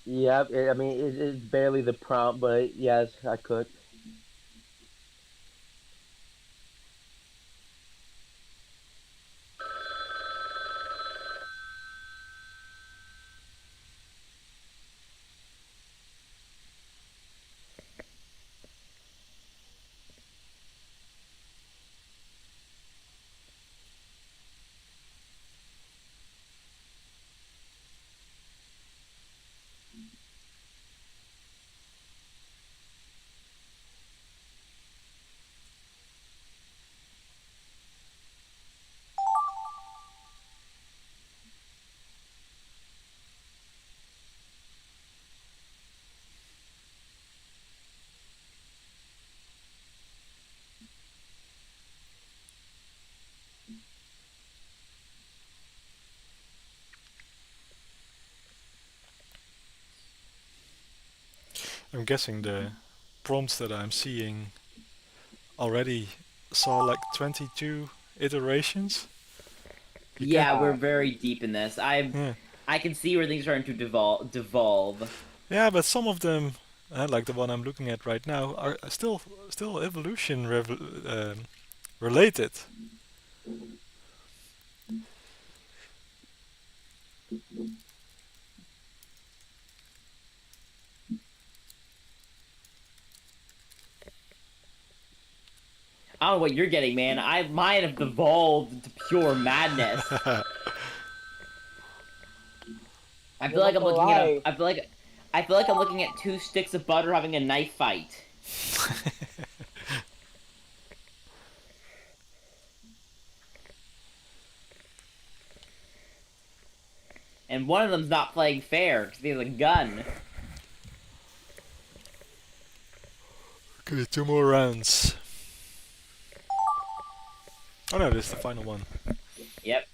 Yep. I mean, it's barely the prompt, but yes, I cooked. I'm guessing the prompts that I'm seeing already saw like 22 iterations. You can, Yeah, we're Yeah. very deep in this. yeah, I can see where things are starting to devolve. yeah, but some of them, like the one I'm looking at right now, are still evolution related. I don't know what you're getting, man. I mine have devolved into pure madness. I I'm feel like not I'm gonna looking at a. lie. I feel like I'm looking at two sticks of butter having a knife fight, and one of them's not playing fair because he has a gun. Okay, two more rounds. Oh no, this is the final one. Yep.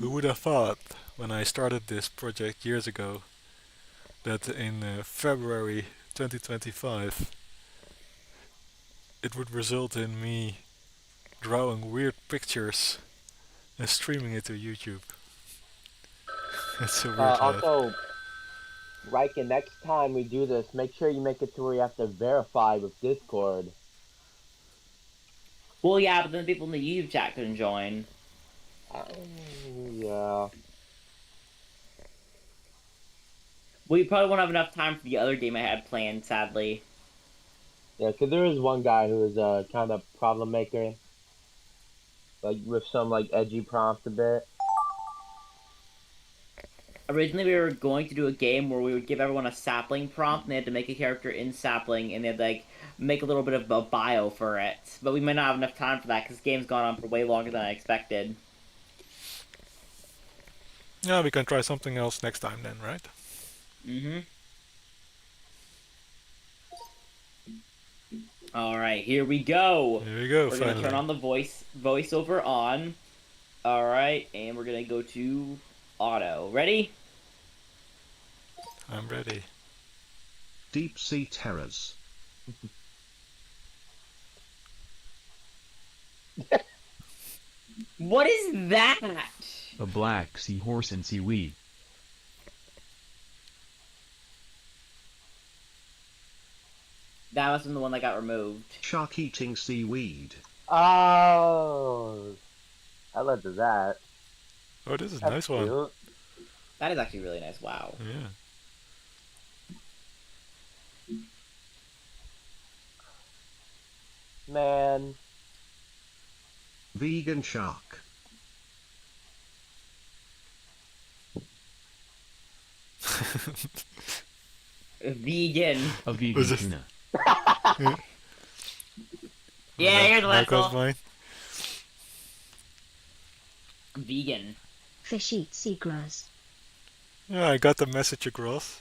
Who would have thought when I started this project years ago that in February 2025 it would result in me drawing weird pictures and streaming it to YouTube. It's a weird life. Also, Riken, next time we do this, make sure you make it to where you have to verify with Discord. Well, yeah, but then people in the YouTube chat couldn't join. Yeah. Well, you probably won't have enough time for the other game I had planned, sadly. Yeah, because there is one guy who is a kind of problem maker. Like, with some, like, edgy prompts a bit. Originally, we were going to do a game where we would give everyone a sapling prompt, and they had to make a character in sapling, and they had to, like, make a little bit of a bio for it. But we might not have enough time for that, because the game's gone on for way longer than I expected. Yeah, we can try something else next time then, right? Mm-hmm. Alright, here we go. Here we go, We're finally. gonna turn on the voiceover on. Alright, and we're gonna go to auto. Ready? I'm ready. Deep sea terrors. What is that? A black seahorse and seaweed. That must have been the one that got removed. Shark eating seaweed. Oh! I led to that. Oh, this is a That's nice one. cute. That is actually really nice. Wow. Yeah. Man. Vegan shark. Vegan. A vegan Was it- tuna. Yeah, here's the last Marco's one. mine. Vegan. Fish eat seagrass. Yeah, I got the message across.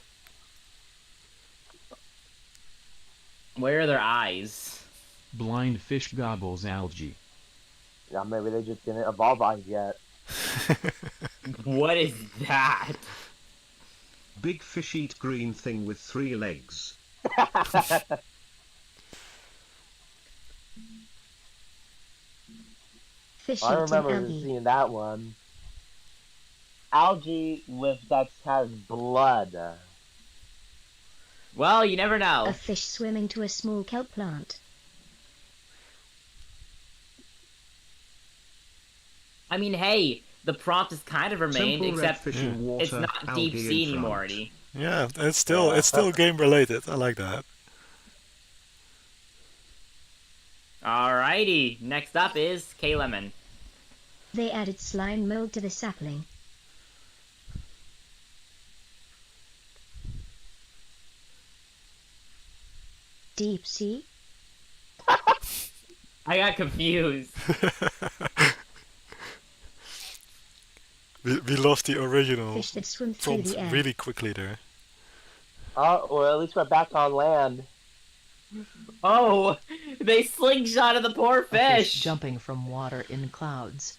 Where are their eyes? Blind fish gobbles algae. Yeah, maybe they just didn't evolve eyes yet. What is that? Big fish eat green thing with 3 legs. Fish I eating remember algae. seeing that one. Algae with that has blood. Well, you never A know. fish swimming to a small kelp plant. I mean, hey, the prompt has kind of remained, Simple red except fish in water, it's not algae deep sea in anymore, front. already. Yeah, it's still game related. I like that. Alrighty, next up is K-Lemon. They added slime mold to the sapling. Deep sea. I got confused. We lost the original Fish that swim through prompt the air. really quickly there. Oh, well, at least we're back on land. Oh, they slingshotted the poor A fish fish. jumping from water in clouds.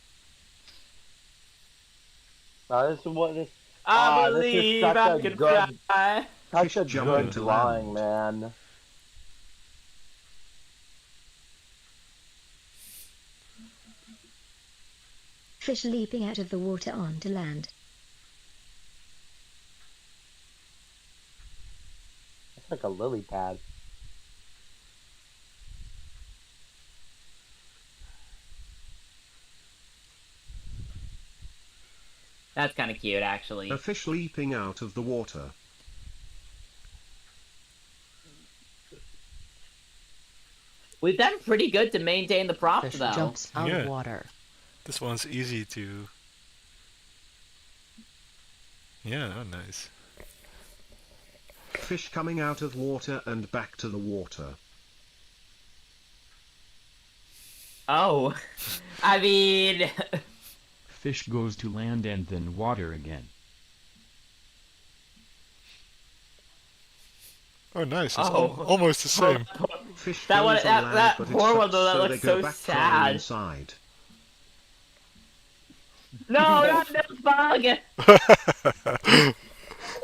This is what this. I this is believe such I a can good- fly. Such Fish a jump good into drawing, land. man. Fish leaping out of the water onto land. It's like a lily pad. That's kind of cute, actually. A fish leaping out of the water. We've done pretty good to maintain the prompt, Fish though. jumps out Yeah. of water. This one's easy to. Yeah, oh, nice. Fish coming out of water and back to the water. Oh, I mean, Fish goes to land and then water again. Oh, nice. It's Oh. almost the same. Fish That one- goes that- on land, that but poor it one, though, sucks, that so looks they go so back sad. crawling inside. No, not milk bug.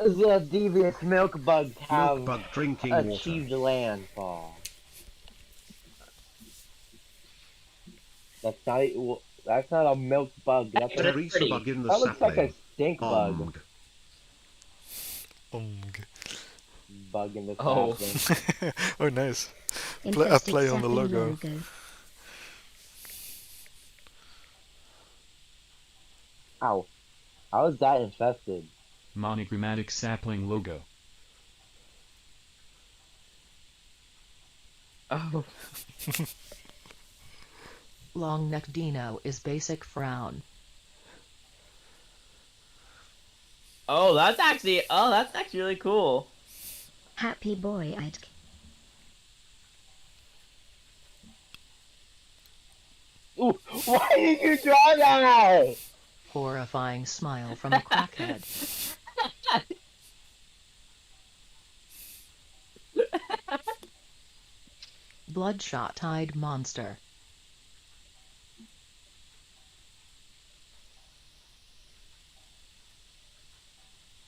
The devious milk bugs Milk have bug drinking water. achieved landfall. That's not. That's not a milk bug. That's But a. it's Teresa pretty. bug in the That looks like a sapling. stink bug. Omg. Bug in the Oh. sapling. Oh, nice. A Infested play on the sapling logo. Ow. How is that infested? Monochromatic sapling logo. Oh. Long neck dino is basic frown. Oh, that's actually really cool. Happy boy I'd. Ooh, why did you draw that? Horrifying smile from a crackhead. Bloodshot-eyed monster.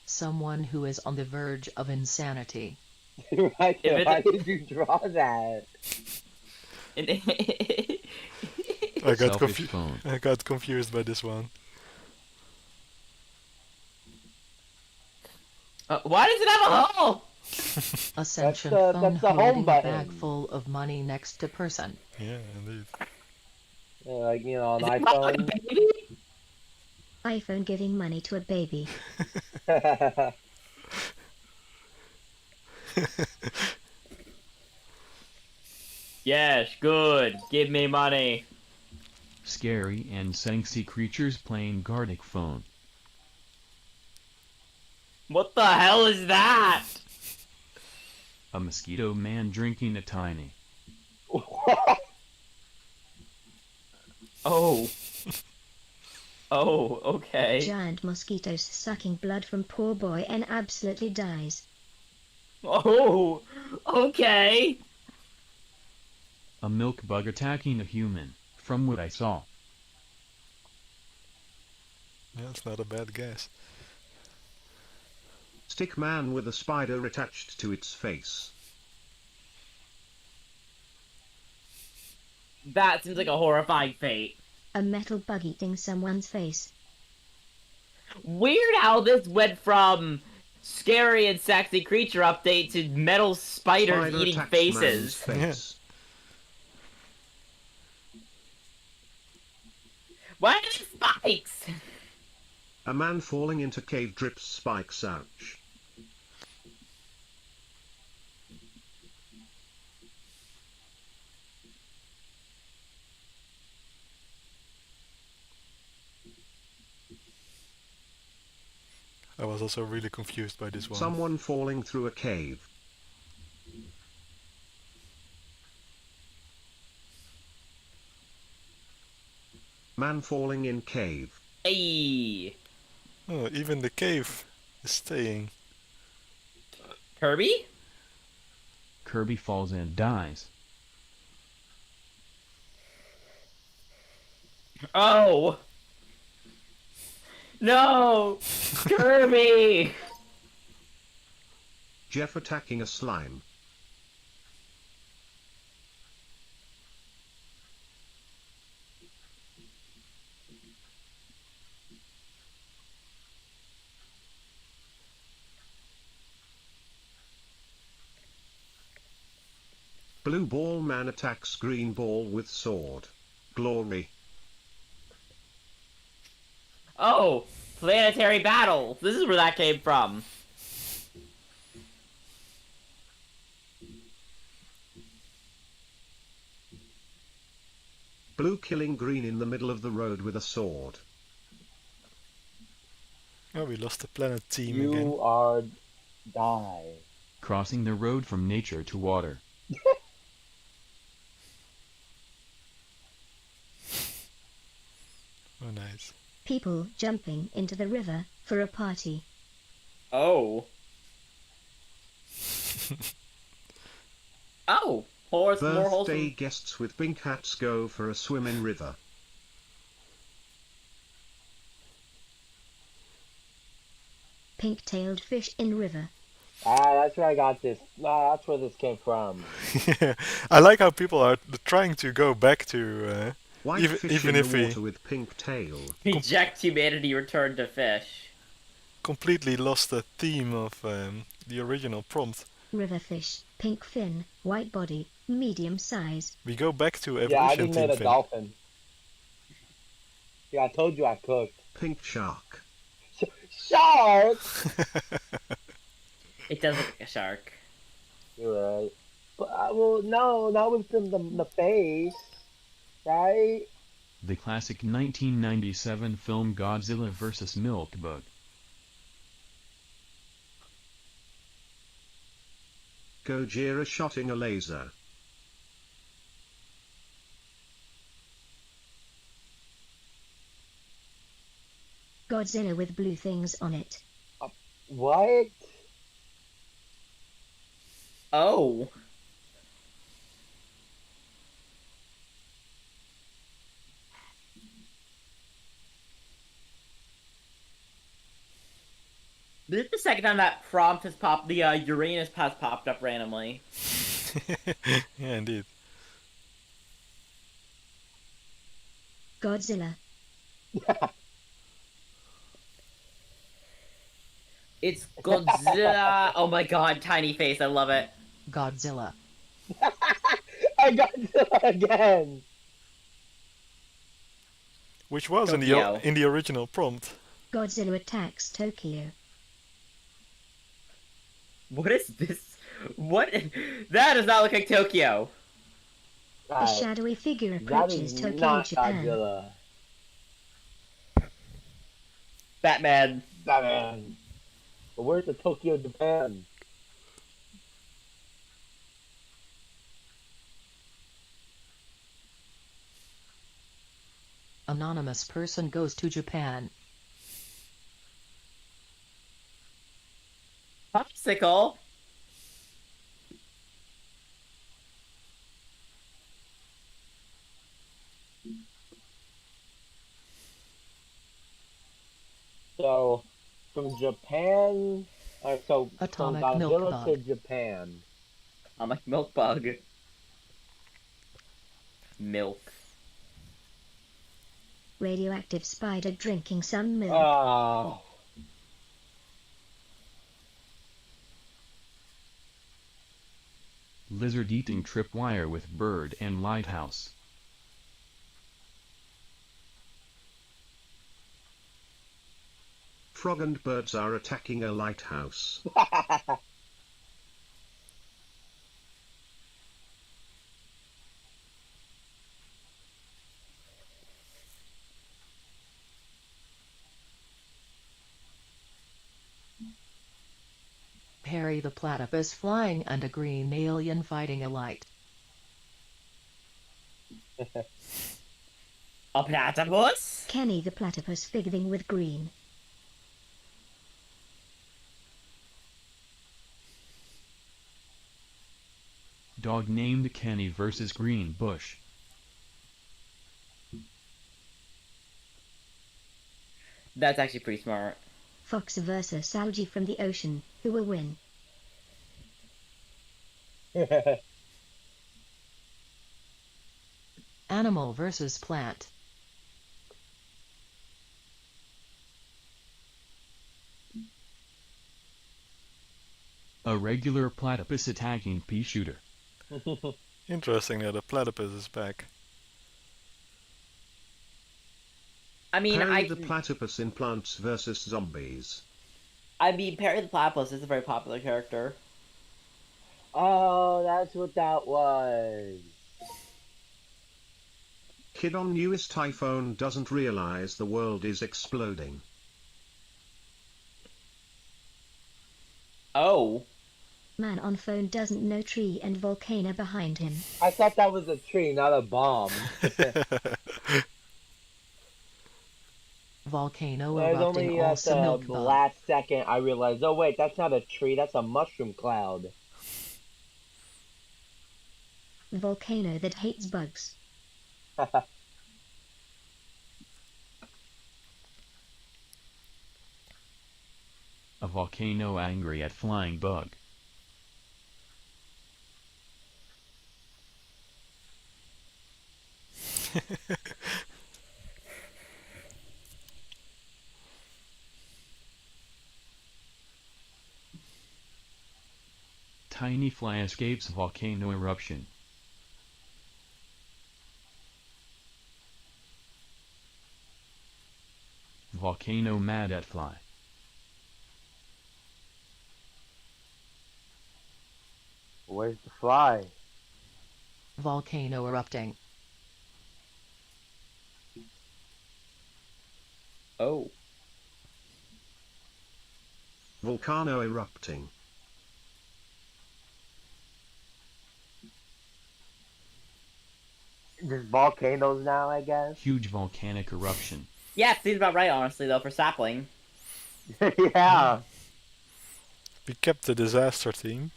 Someone who is on the verge of insanity. Right, If why it's- did you draw that? I got Selfish phone. I got confused by this one. Why does it have a hole? Ascension That's phone the home holding a button. bag full of money next to person. Yeah, indeed. Like, you know, an Is it probably iPhone. a baby? iPhone giving money to a baby. Yes, good. Give me money. Scary and sexy creatures playing Gartic Phone. What the hell is that? A mosquito man drinking a tiny. Oh. Oh, okay. Giant mosquitoes sucking blood from poor boy and absolutely dies. Oh, okay. A milk bug attacking a human, from what I saw. Yeah, it's not a bad guess. Stick man with a spider attached to its face. That seems like a horrifying fate. A metal bug eating someone's face. Weird how this went from scary and sexy creature update to metal spiders Spider eating attacks faces. man's face. Why are there spikes? A man falling into cave drips spikes. Ouch. I was also really confused by this one. Someone falling through a cave. Man falling in cave. Hey, Oh, even the cave is staying. Kirby? Kirby falls and dies. Oh. No, Kirby. Jeff attacking a slime. Blue ball man attacks green ball with sword. Glory. Oh, planetary battle. This is where that came from. Blue killing green in the middle of the road with a sword. Oh, we lost the planet team You again. are die. Crossing the road from nature to water. Oh, nice. People jumping into the river for a party. Oh. Oh, more Birthday wholesome. guests with pink hats go for a swim in river. pink-tailed fish in river. That's where I got this. That's where this came from. I like how people are trying to go back to White even fish even in the if we water with pink tail. Reject humanity, return to fish. completely lost the theme of the original prompt. River fish, pink fin, white body, medium size. We go back to Yeah, I evolution just team made a Finn. dolphin. Yeah, I told you I cooked. Pink shark. Shark! It does look like a shark. You're right. But, well, no, not with the face, right? The classic 1997 film Godzilla vs. Milkbug. Gojira shotting a laser. Godzilla with blue things on it. What? Oh. This is the second time that prompt has popped. The Uranus has popped up randomly. Yeah, indeed. Godzilla. It's Godzilla. Oh my god, tiny face. I love it. Godzilla. I got it again. Which was Tokyo. in the original prompt. Godzilla attacks Tokyo. What is this? What? That does not look like Tokyo. A shadowy figure That approaches is Tokyo, not Japan. Godzilla. Batman. Batman. But where's the Tokyo, Japan? Anonymous person goes to Japan. Popsicle. So, from Japan, so Atomic from milk Godzilla bug. to Japan. I'm like milk bug. Milk. Radioactive spider drinking some milk. Oh, Lizard eating tripwire with bird and lighthouse. Frog and birds are attacking a lighthouse. Perry the platypus flying and a green alien fighting a light. A platypus? Kenny the platypus fighting with green. Dog named Kenny vs. Green Bush. That's actually pretty smart. Fox versus algae from the ocean. Who will win? Animal versus plant. A regular platypus attacking pea shooter. Interesting that a platypus is back. I mean, Perry the platypus in Plants vs. Zombies. Perry the Platypus is a very popular character. oh, that's what that was. Kid on newest iPhone doesn't realize the world is exploding. Oh. Man on phone doesn't know tree and volcano behind him. I thought that was a tree, not a bomb. Volcano There's erupting only at also the milk bug. last second I realized, oh wait, that's not a tree, that's a mushroom cloud. Volcano that hates bugs. A volcano angry at flying bug. Tiny fly escapes volcano eruption. Volcano mad at fly. Where's the fly? Volcano erupting. Oh. Volcano erupting. Just volcanoes now, I guess. Huge volcanic eruption. Yeah, seems about right, honestly, though, for sapling. Yeah. We kept the disaster theme.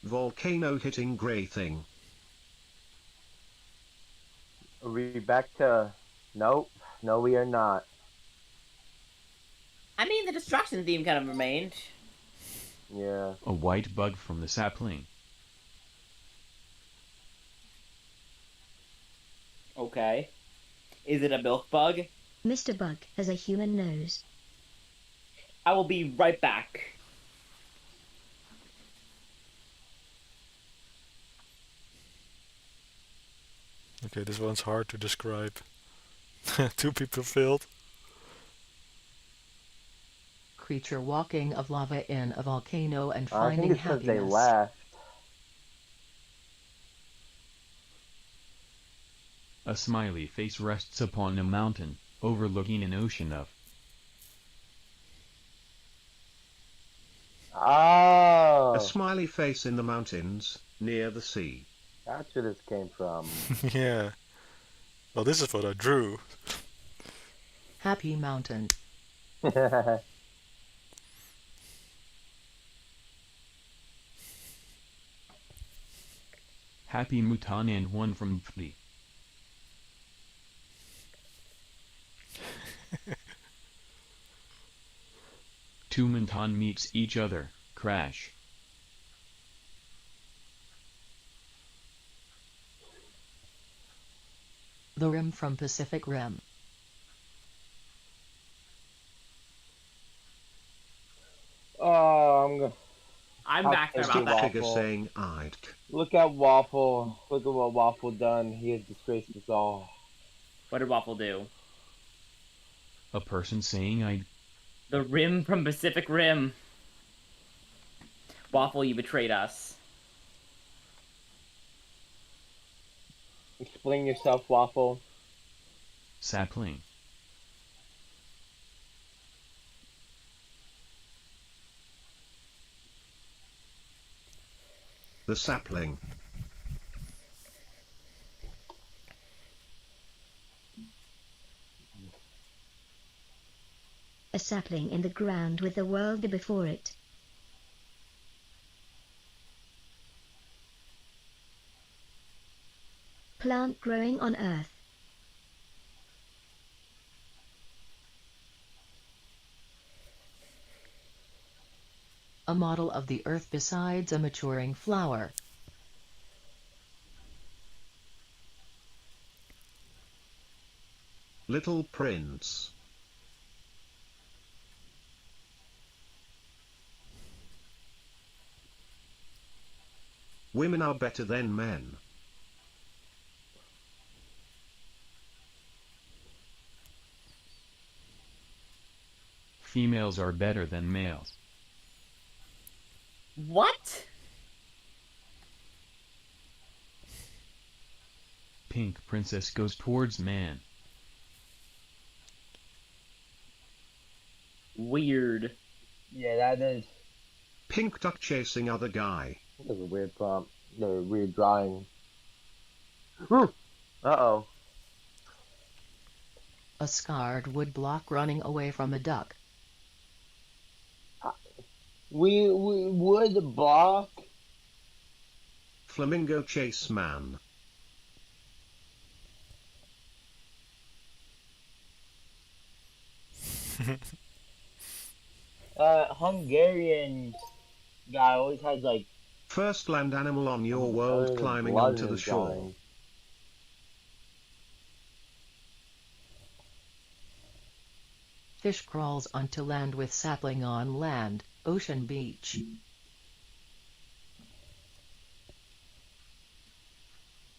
Volcano hitting grey thing. Are we back to... Nope. No, we are not. I mean, the destruction theme kind of remained. Yeah. A white bug from the sapling. Okay. Is it a milk bug? Mr. Bug has a human nose. I will be right back. Okay, this one's hard to describe. 2 people failed. Creature walking of lava in a volcano and I think finding it's because they happiness. left. A smiley face rests upon a mountain, overlooking an ocean of. Oh. A smiley face in the mountains, near the sea. That's where this came from. Yeah. Well, this is what I drew. Happy mountain. Happy Mutan and one from Pfli. Two Mutan meets each other, crash. The Rim from Pacific Rim. Oh, I'm gonna... I'm How back there tasty about that. Figure Waffle. saying I'd. Look at Waffle. Look at what Waffle done. He has disgraced us all. What did Waffle do? A person saying I. The Rim from Pacific Rim. Waffle, you betrayed us. Explain yourself, Waffle. Sapling. The sapling. A sapling in the ground with the world before it. Plant growing on earth. A model of the earth besides a maturing flower. Little Prince. Women are better than men. Females are better than males. What? Pink princess goes towards man. Weird. Yeah, that is... Pink duck chasing other guy. That was a weird prompt. No, weird drawing. Uh-oh. A scarred wood block running away from a duck. We would block. Flamingo chase man. Hungarian guy always has like First land animal on your world other than climbing blood onto in the his shore. drawing. Fish crawls onto land with sapling on land, ocean beach.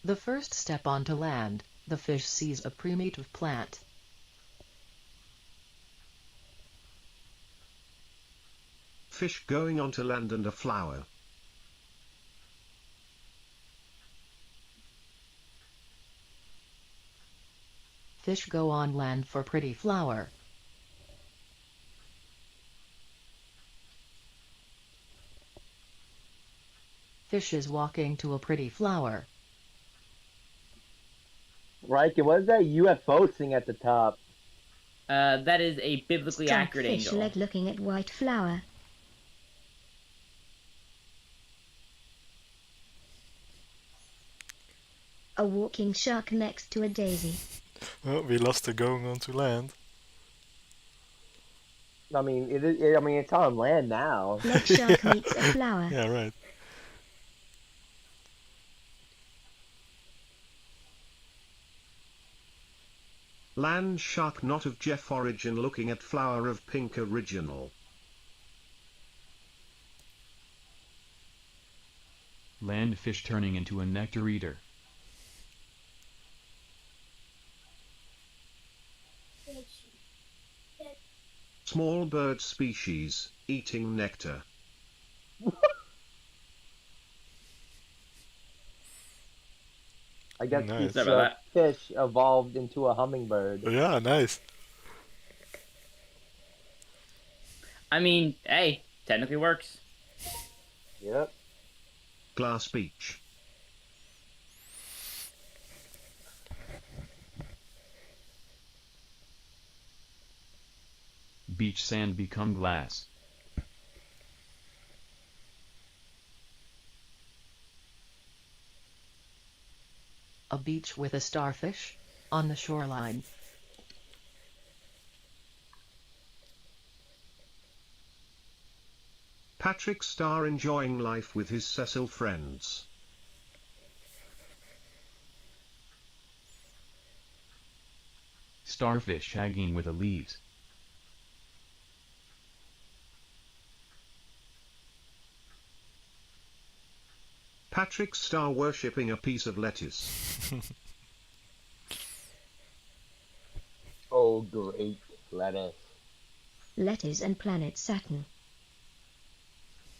The first step onto land, the fish sees a primitive plant. Fish going onto land and a flower. Fish go on land for pretty flower. Fish is walking to a pretty flower. Right? What is that UFO thing at the top? That is a biblically Strike accurate fish angle. leg looking at white flower. A walking shark next to a daisy. Oh, we lost the going on to land. I mean, I mean, it's on land now. Leg shark meets a flower. Yeah, right. Land shark not of Jeff origin looking at flower of pink original. Land fish turning into a nectar eater. Small bird species, eating nectar. I guess Nice. Sorry about fish evolved into a hummingbird. Yeah, nice. I mean, hey, technically works. Yep. Glass beach. Beach sand become glass. A beach with a starfish on the shoreline. Patrick Star enjoying life with his Cecil friends. Starfish shagging with the leaves. Patrick Star worshipping a piece of lettuce. Oh, great lettuce. Lettuce and planet Saturn.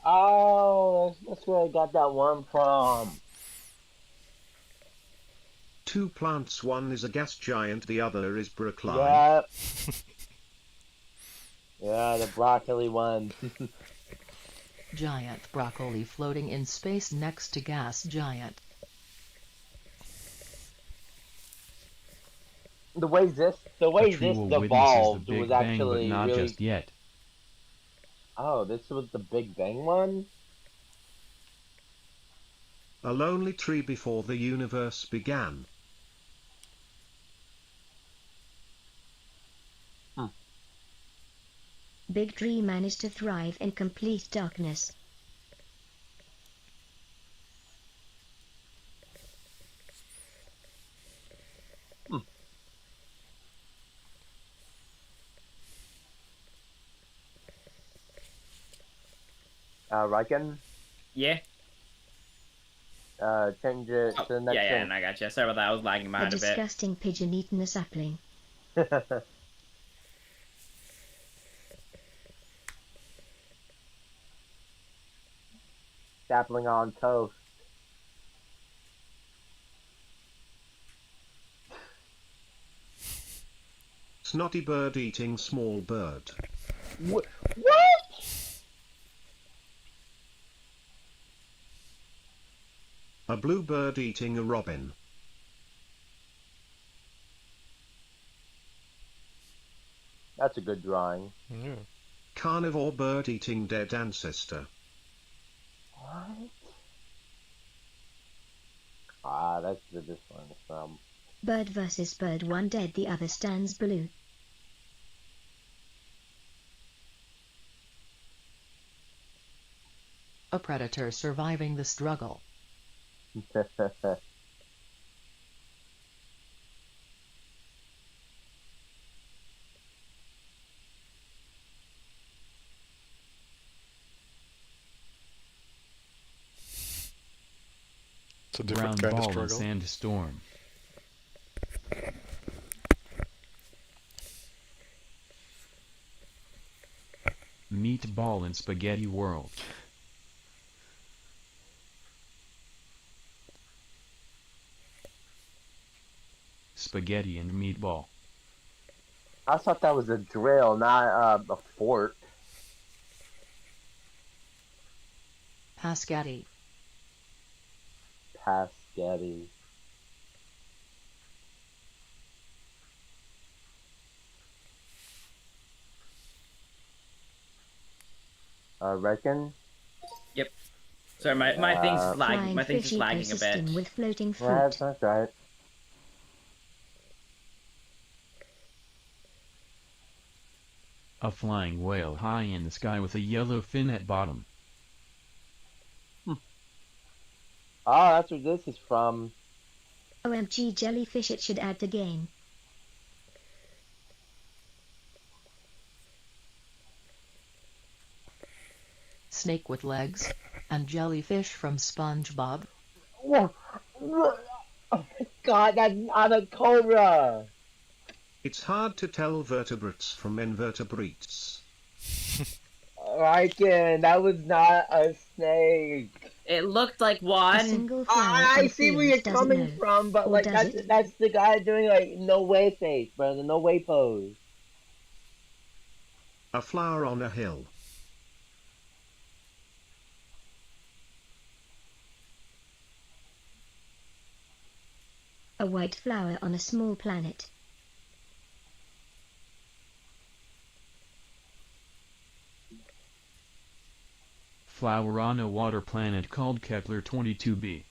Oh, that's where I got that one from. Two plants, one is a gas giant, the other is broccoli. Yep. Yeah, the broccoli one. Giant broccoli floating in space next to gas giant. The way this A tree will witnesses the evolved Big was Bang, but actually not really. just yet. Oh, this was the Big Bang one? A lonely tree before the universe began. Big tree managed to thrive in complete darkness. Riken, Yeah. change it Oh, to the next yeah, thing. and I got you. Sorry about that. I was lagging A behind a bit. disgusting pigeon eaten a sapling. Sapling on toast. Snotty bird eating small bird. What? A blue bird eating a robin. That's a good drawing. Yeah. Carnivore bird eating dead ancestor. What? Ah, that's where this one is from. Bird versus bird, one dead, the other stands blue. A predator surviving the struggle. It's a different Brown kind of ball in struggle. sandstorm. Meatball in spaghetti world. Spaghetti and meatball. I thought that was a drill, not a fort. Pascati. Pascati. Reckon? Yep. Sorry, my thing's just lagging. Flying My thing's fish just lagging a bit. ecosystem with floating That's, fruit. that's right. A flying whale high in the sky with a yellow fin at bottom. Oh, that's where this is from. OMG jellyfish, it should add to game. Snake with legs. And jellyfish from SpongeBob. Whoa. Oh my god, that's not a cobra! It's hard to tell vertebrates from invertebrates. Ryken, that was not a snake. It looked like A one. single flower I on see where you're fields doesn't coming know. from, but Or like does it? that's the guy doing like no way face, bro, the no way pose. A flower on a hill. A white flower on a small planet. Flower on a water planet called Kepler 22b.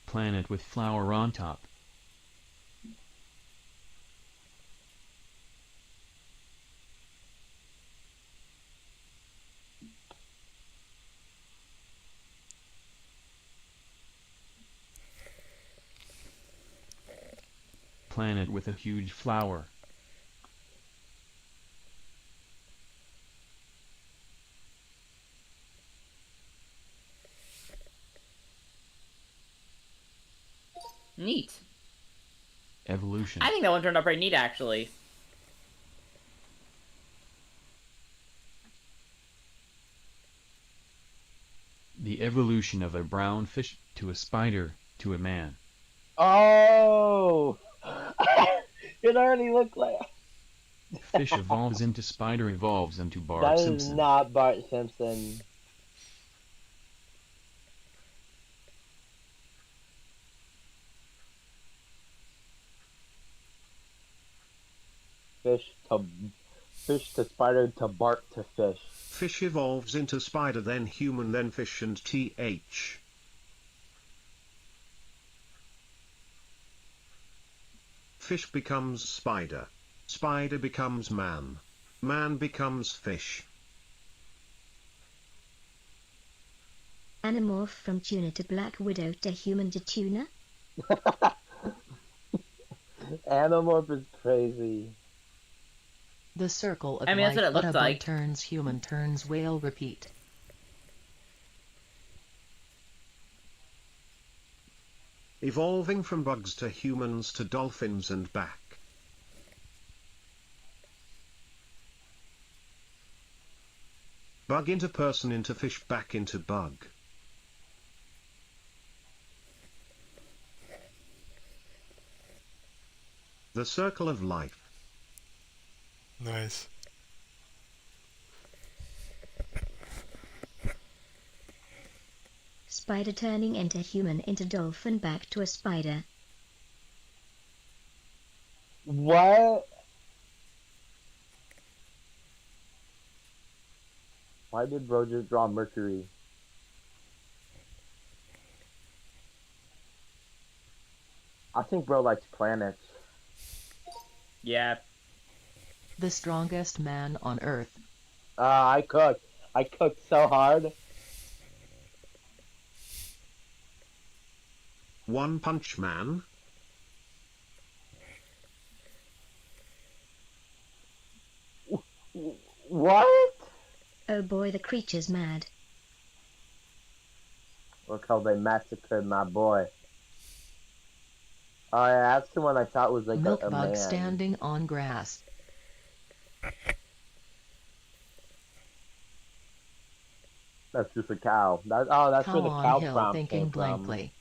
Planet with flower on top. Planet with a huge flower. Neat. Evolution. I think that one turned out pretty neat, actually. The evolution of a brown fish to a spider to a man. Oh, it already looked like Fish evolves into spider evolves into Bart that is Simpson. not Bart Simpson. Fish to spider to Bart to fish. Fish evolves into spider, then human, then fish, and th. Fish becomes spider. Spider becomes man. Man becomes fish. Animorph from tuna to black widow to human to tuna. Animorph is crazy. The circle of I mean, that's life. what it But looked a bug like. turns human turns whale. Repeat. Evolving from bugs to humans to dolphins and back. Bug into person into fish back into bug. The circle of life. Nice. Spider turning into human into dolphin back to a spider. What? Why did bro just draw Mercury? I think bro likes planets. Yeah. The strongest man on earth. I cooked. I cooked so hard. One Punch Man. What? Oh boy, the creature's mad. Look how they massacred my boy. Oh yeah, that's the one I thought was like a Milk-bug man. standing on grass. That's just a cow. That's where Cow the on cow hill prompt thinking came from. blankly.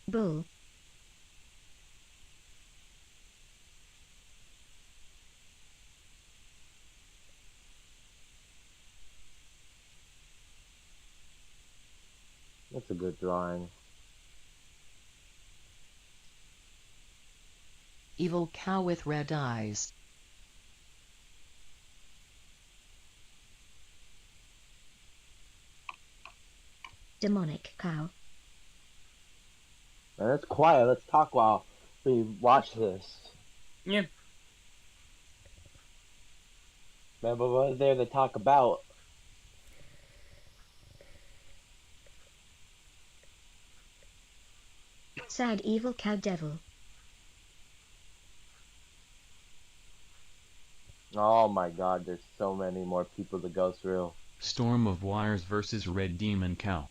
Bull. That's a good drawing. Evil cow with red eyes. Demonic cow. Man, it's quiet. Let's talk while we watch this. Yeah. Man, but what is there to talk about? Sad evil cow devil. Oh my god, there's so many more people to go through. Storm of Wires versus Red Demon Cow.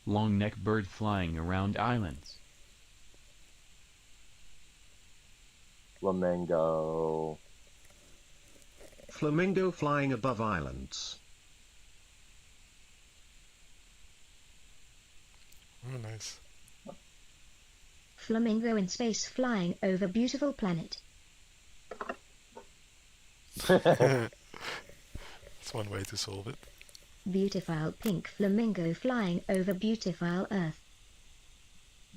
Long neck bird flying around islands. Flamingo. Flamingo flying above islands. Oh, nice. Flamingo in space flying over beautiful planet. That's one way to solve it. Beautiful pink flamingo flying over beautiful Earth.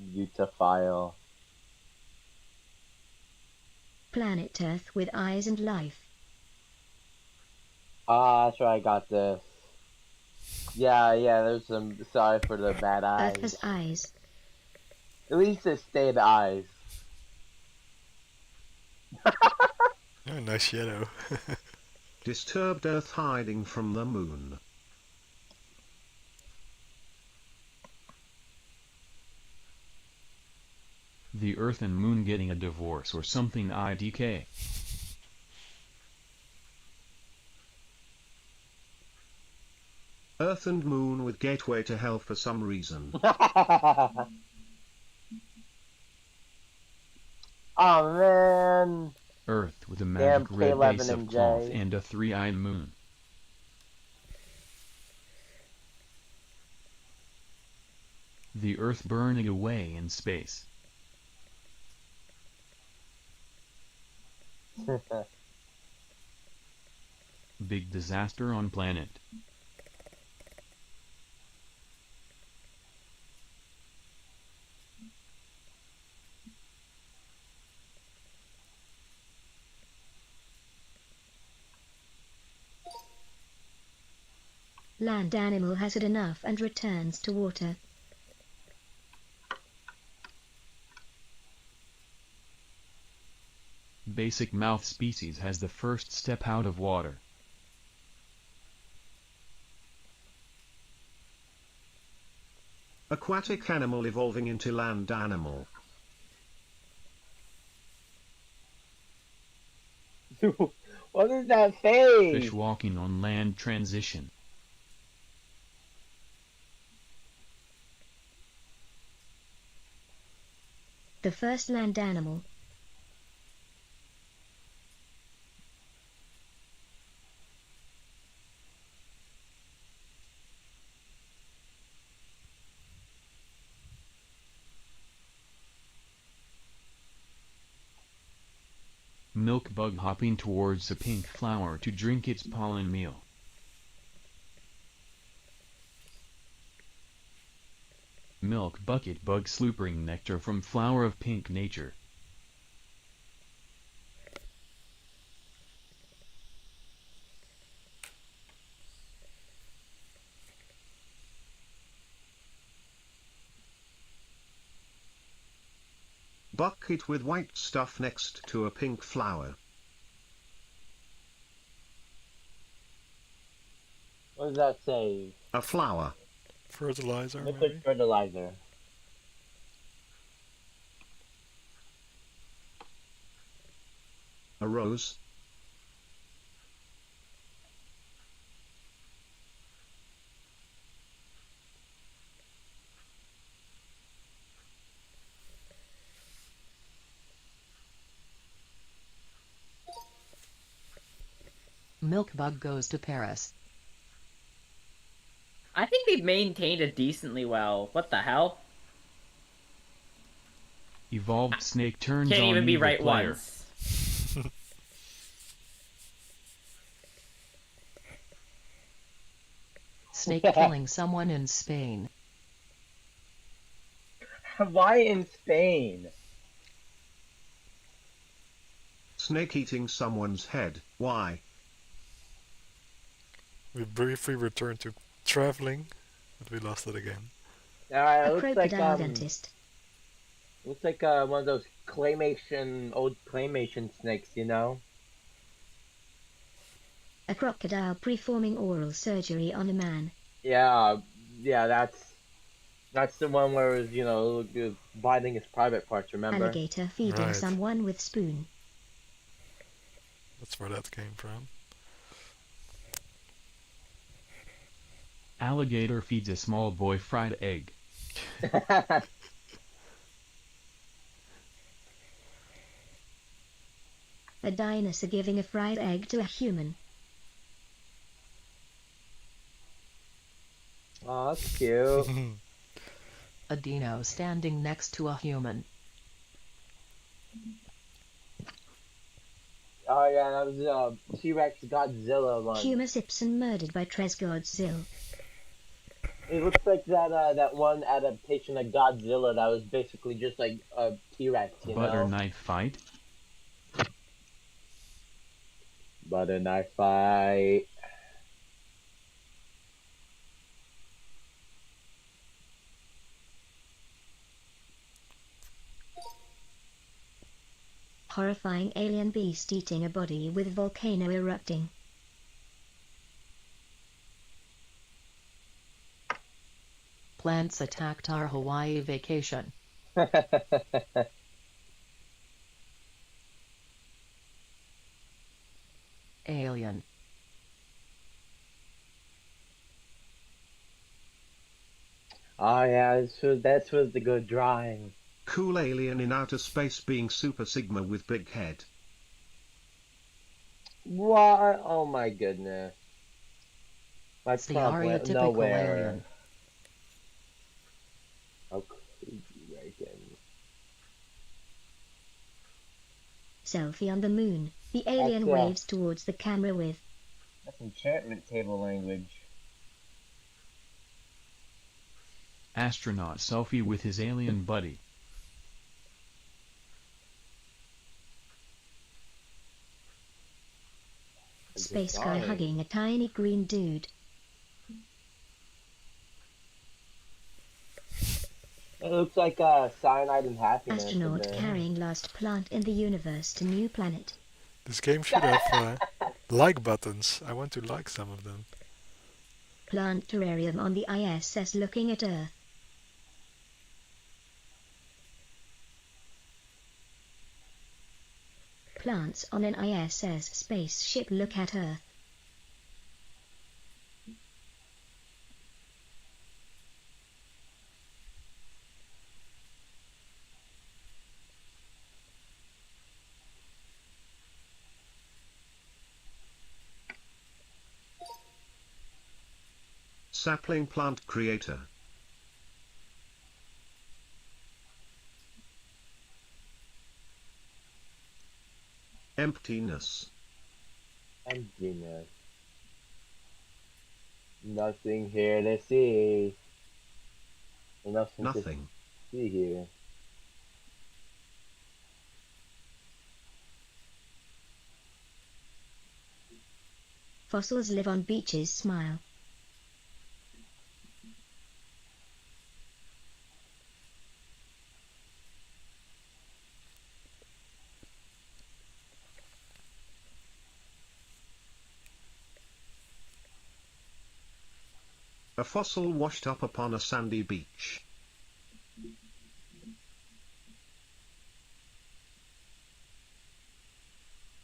Utafile. Planet Earth with eyes and life. Ah, that's right, I got this. Yeah, there's some. Sorry for the bad eyes. Earth has eyes. At least it stayed eyes. Oh, nice shadow. Disturbed Earth hiding from the moon. The Earth and Moon getting a divorce or something IDK. Earth and moon with gateway to hell for some reason. Oh man. Earth with a magic Damn red K11 base of and cloth J. and a three-eyed moon. The Earth burning away in space. Big disaster on planet. Land animal has had enough and returns to water. Basic mouth species has the first step out of water. Aquatic animal evolving into land animal. What does that say? Fish walking on land transition. The first land animal. Milk bug hopping towards a pink flower to drink its pollen meal. Milk bucket bug sloopering nectar from flower of pink nature. Bucket with white stuff next to a pink flower. What does that say? A flower. Fertilizer, Liquid maybe? fertilizer. A rose. Milk bug goes to Paris. I think they've maintained it decently well. What the hell? Evolved snake turns Can't on even be evil right player. once. Snake killing someone in Spain. Why in Spain? Snake eating someone's head. Why? We briefly returned to traveling, but we lost it again. It A looks like crocodile dentist. looks like one of those old claymation snakes, you know? A crocodile performing oral surgery on a man. Yeah, yeah, that's the one where it was, it was biting his private parts, remember? Alligator feeding Right. someone with spoon. That's where that came from. Alligator feeds a small boy fried egg. A dinosaur giving a fried egg to a human. Oh, that's cute. A dino standing next to a human. Oh yeah, that was T-Rex Godzilla one. Homer Simpson murdered by Tres Godzilla. It looks like that one adaptation of Godzilla that was basically just like a T-Rex, you Butter know? knife fight. Butter knife fight. Horrifying alien beast eating a body with volcano erupting. Plants attacked our Hawaii vacation. Alien. Oh yeah, that was the good drawing. Cool alien in outer space being Super Sigma with big head. What? Oh my goodness. That's The not went stereotypical nowhere. alien. How creepy, Reagan. Selfie on the moon. The alien That's, waves towards the camera with. That's enchantment table language. Astronaut selfie with his alien buddy. Space guy drawing. hugging a tiny green dude. It looks like cyanide and happiness. Astronaut in there. carrying last plant in the universe to new planet. This game should have like buttons. I want to like some of them. Plant terrarium on the ISS looking at Earth. Plants on an ISS spaceship look at Earth. Sapling plant creator. Emptiness. Emptiness. Nothing here to see. Nothing to Nothing. see here. Fossils live on beaches. Smile. A fossil washed up upon a sandy beach.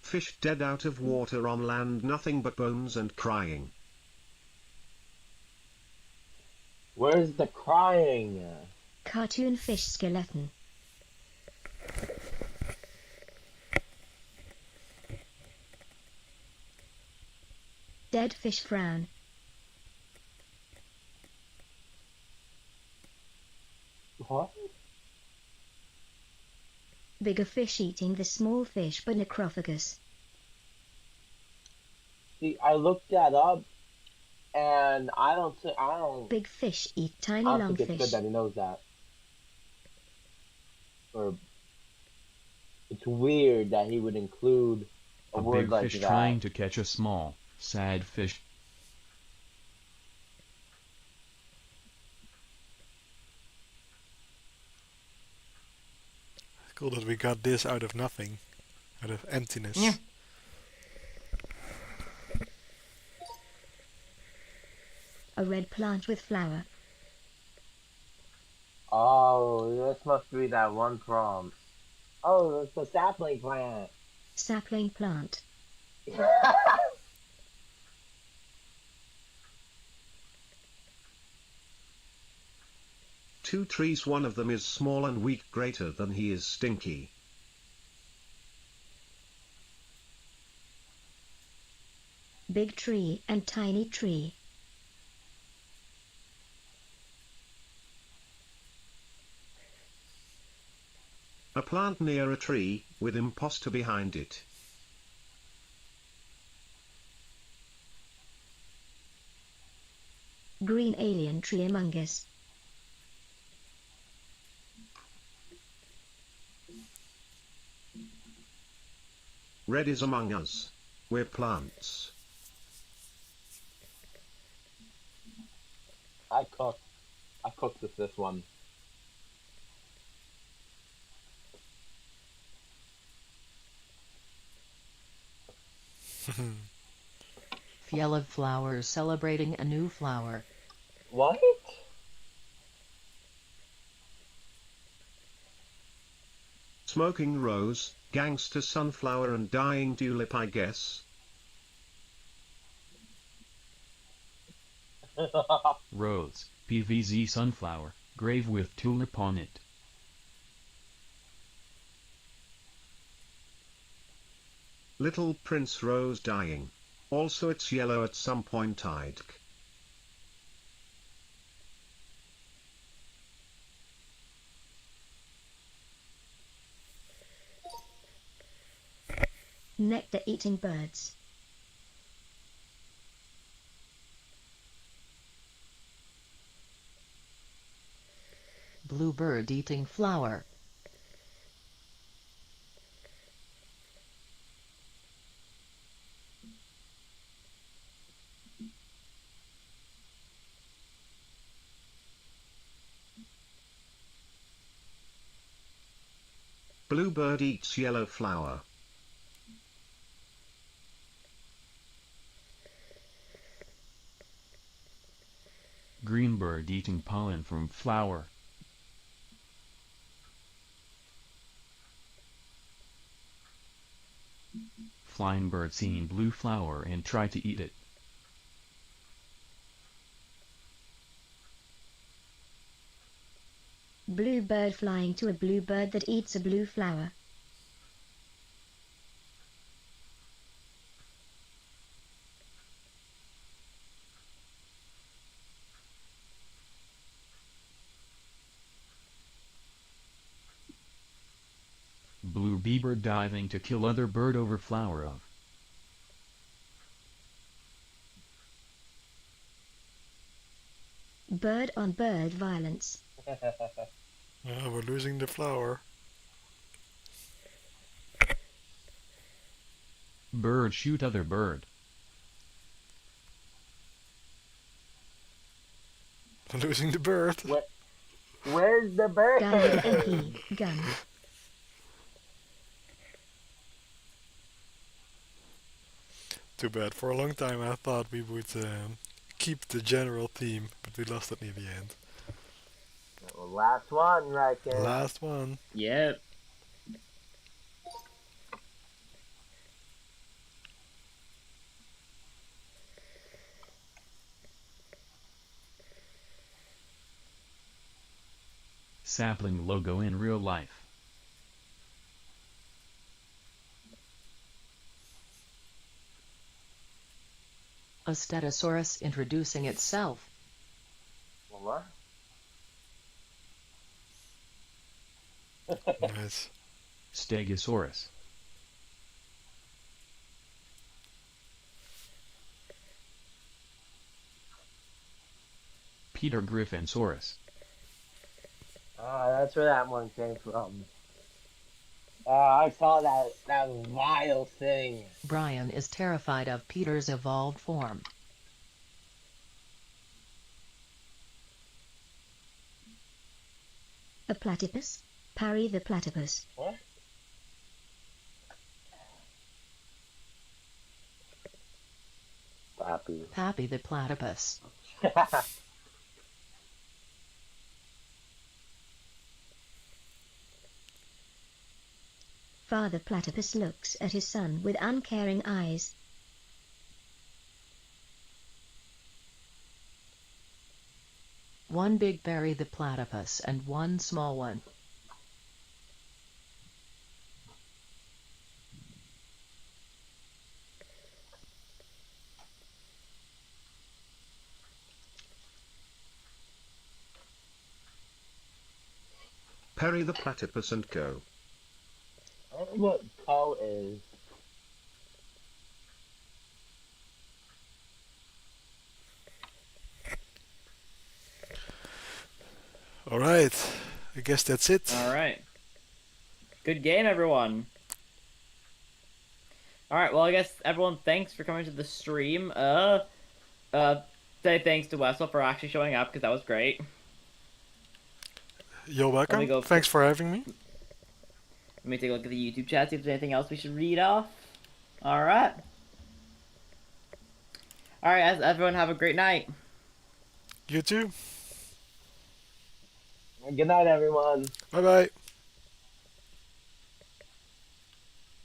Fish dead out of water on land, nothing but bones and crying. Where's the crying? Cartoon fish skeleton. Dead fish frown. What? Bigger fish eating the small fish but necrophagus. See, I looked that up, and Big fish eat I tiny don't long think it's good fish. that he knows that. Or it's weird that he would include a A word big like fish that. trying to catch a small, sad fish. It's cool that we got this out of nothing, out of emptiness. Yeah. A red plant with flower. Oh, this must be that one from. Oh, it's the sapling plant. Sapling plant. Two trees, one of them is small and weak, greater than he is stinky. Big tree and tiny tree. A plant near a tree, with imposter behind it. Green alien tree among us. Red is among us. We're plants. I cooked with this one. Field of flowers celebrating a new flower. What? Smoking rose, gangster sunflower and dying tulip, I guess. Rose, PVZ sunflower, grave with tulip on it. Little Prince Rose dying. Also it's yellow at some point, I'd. Nectar eating birds. Bluebird eating flower. Bluebird eats yellow flower. Greenbird eating pollen from flower. Flying bird seeing blue flower and try to eat it. Blue bird flying to a blue bird that eats a blue flower. Blue bee-bird diving to kill other bird over flower of. Bird on bird violence. We're losing the flower. Bird shoot other bird. We're losing the bird. Where, where's the bird? Gun MP. Gun. Too bad. For a long time I thought we would keep the general theme, but we lost it near the end. Last one, right there. Last one. Yep. Sapling logo in real life. A Stegosaurus introducing itself. What? Nice. Stegosaurus. Peter Griffinsaurus. Ah, that's where that one came from. I saw that vile thing. Brian is terrified of Peter's evolved form. A platypus. Parry the platypus. What? Pappy. Pappy the platypus. Father platypus looks at his son with uncaring eyes. One big Barry the platypus and one small one. Perry the Platypus and Co. I don't know what toe is. Alright. I guess that's it. All right. Good game, everyone. All right. Well, I guess everyone, thanks for coming to the stream. Say thanks to Wessel for actually showing up because that was great. You're Let me welcome. go Thanks for having me. Let me take a look at the YouTube chat, see if there's anything else we should read off. All right. All right, everyone, have a great night. You too. Good night, everyone. Bye bye.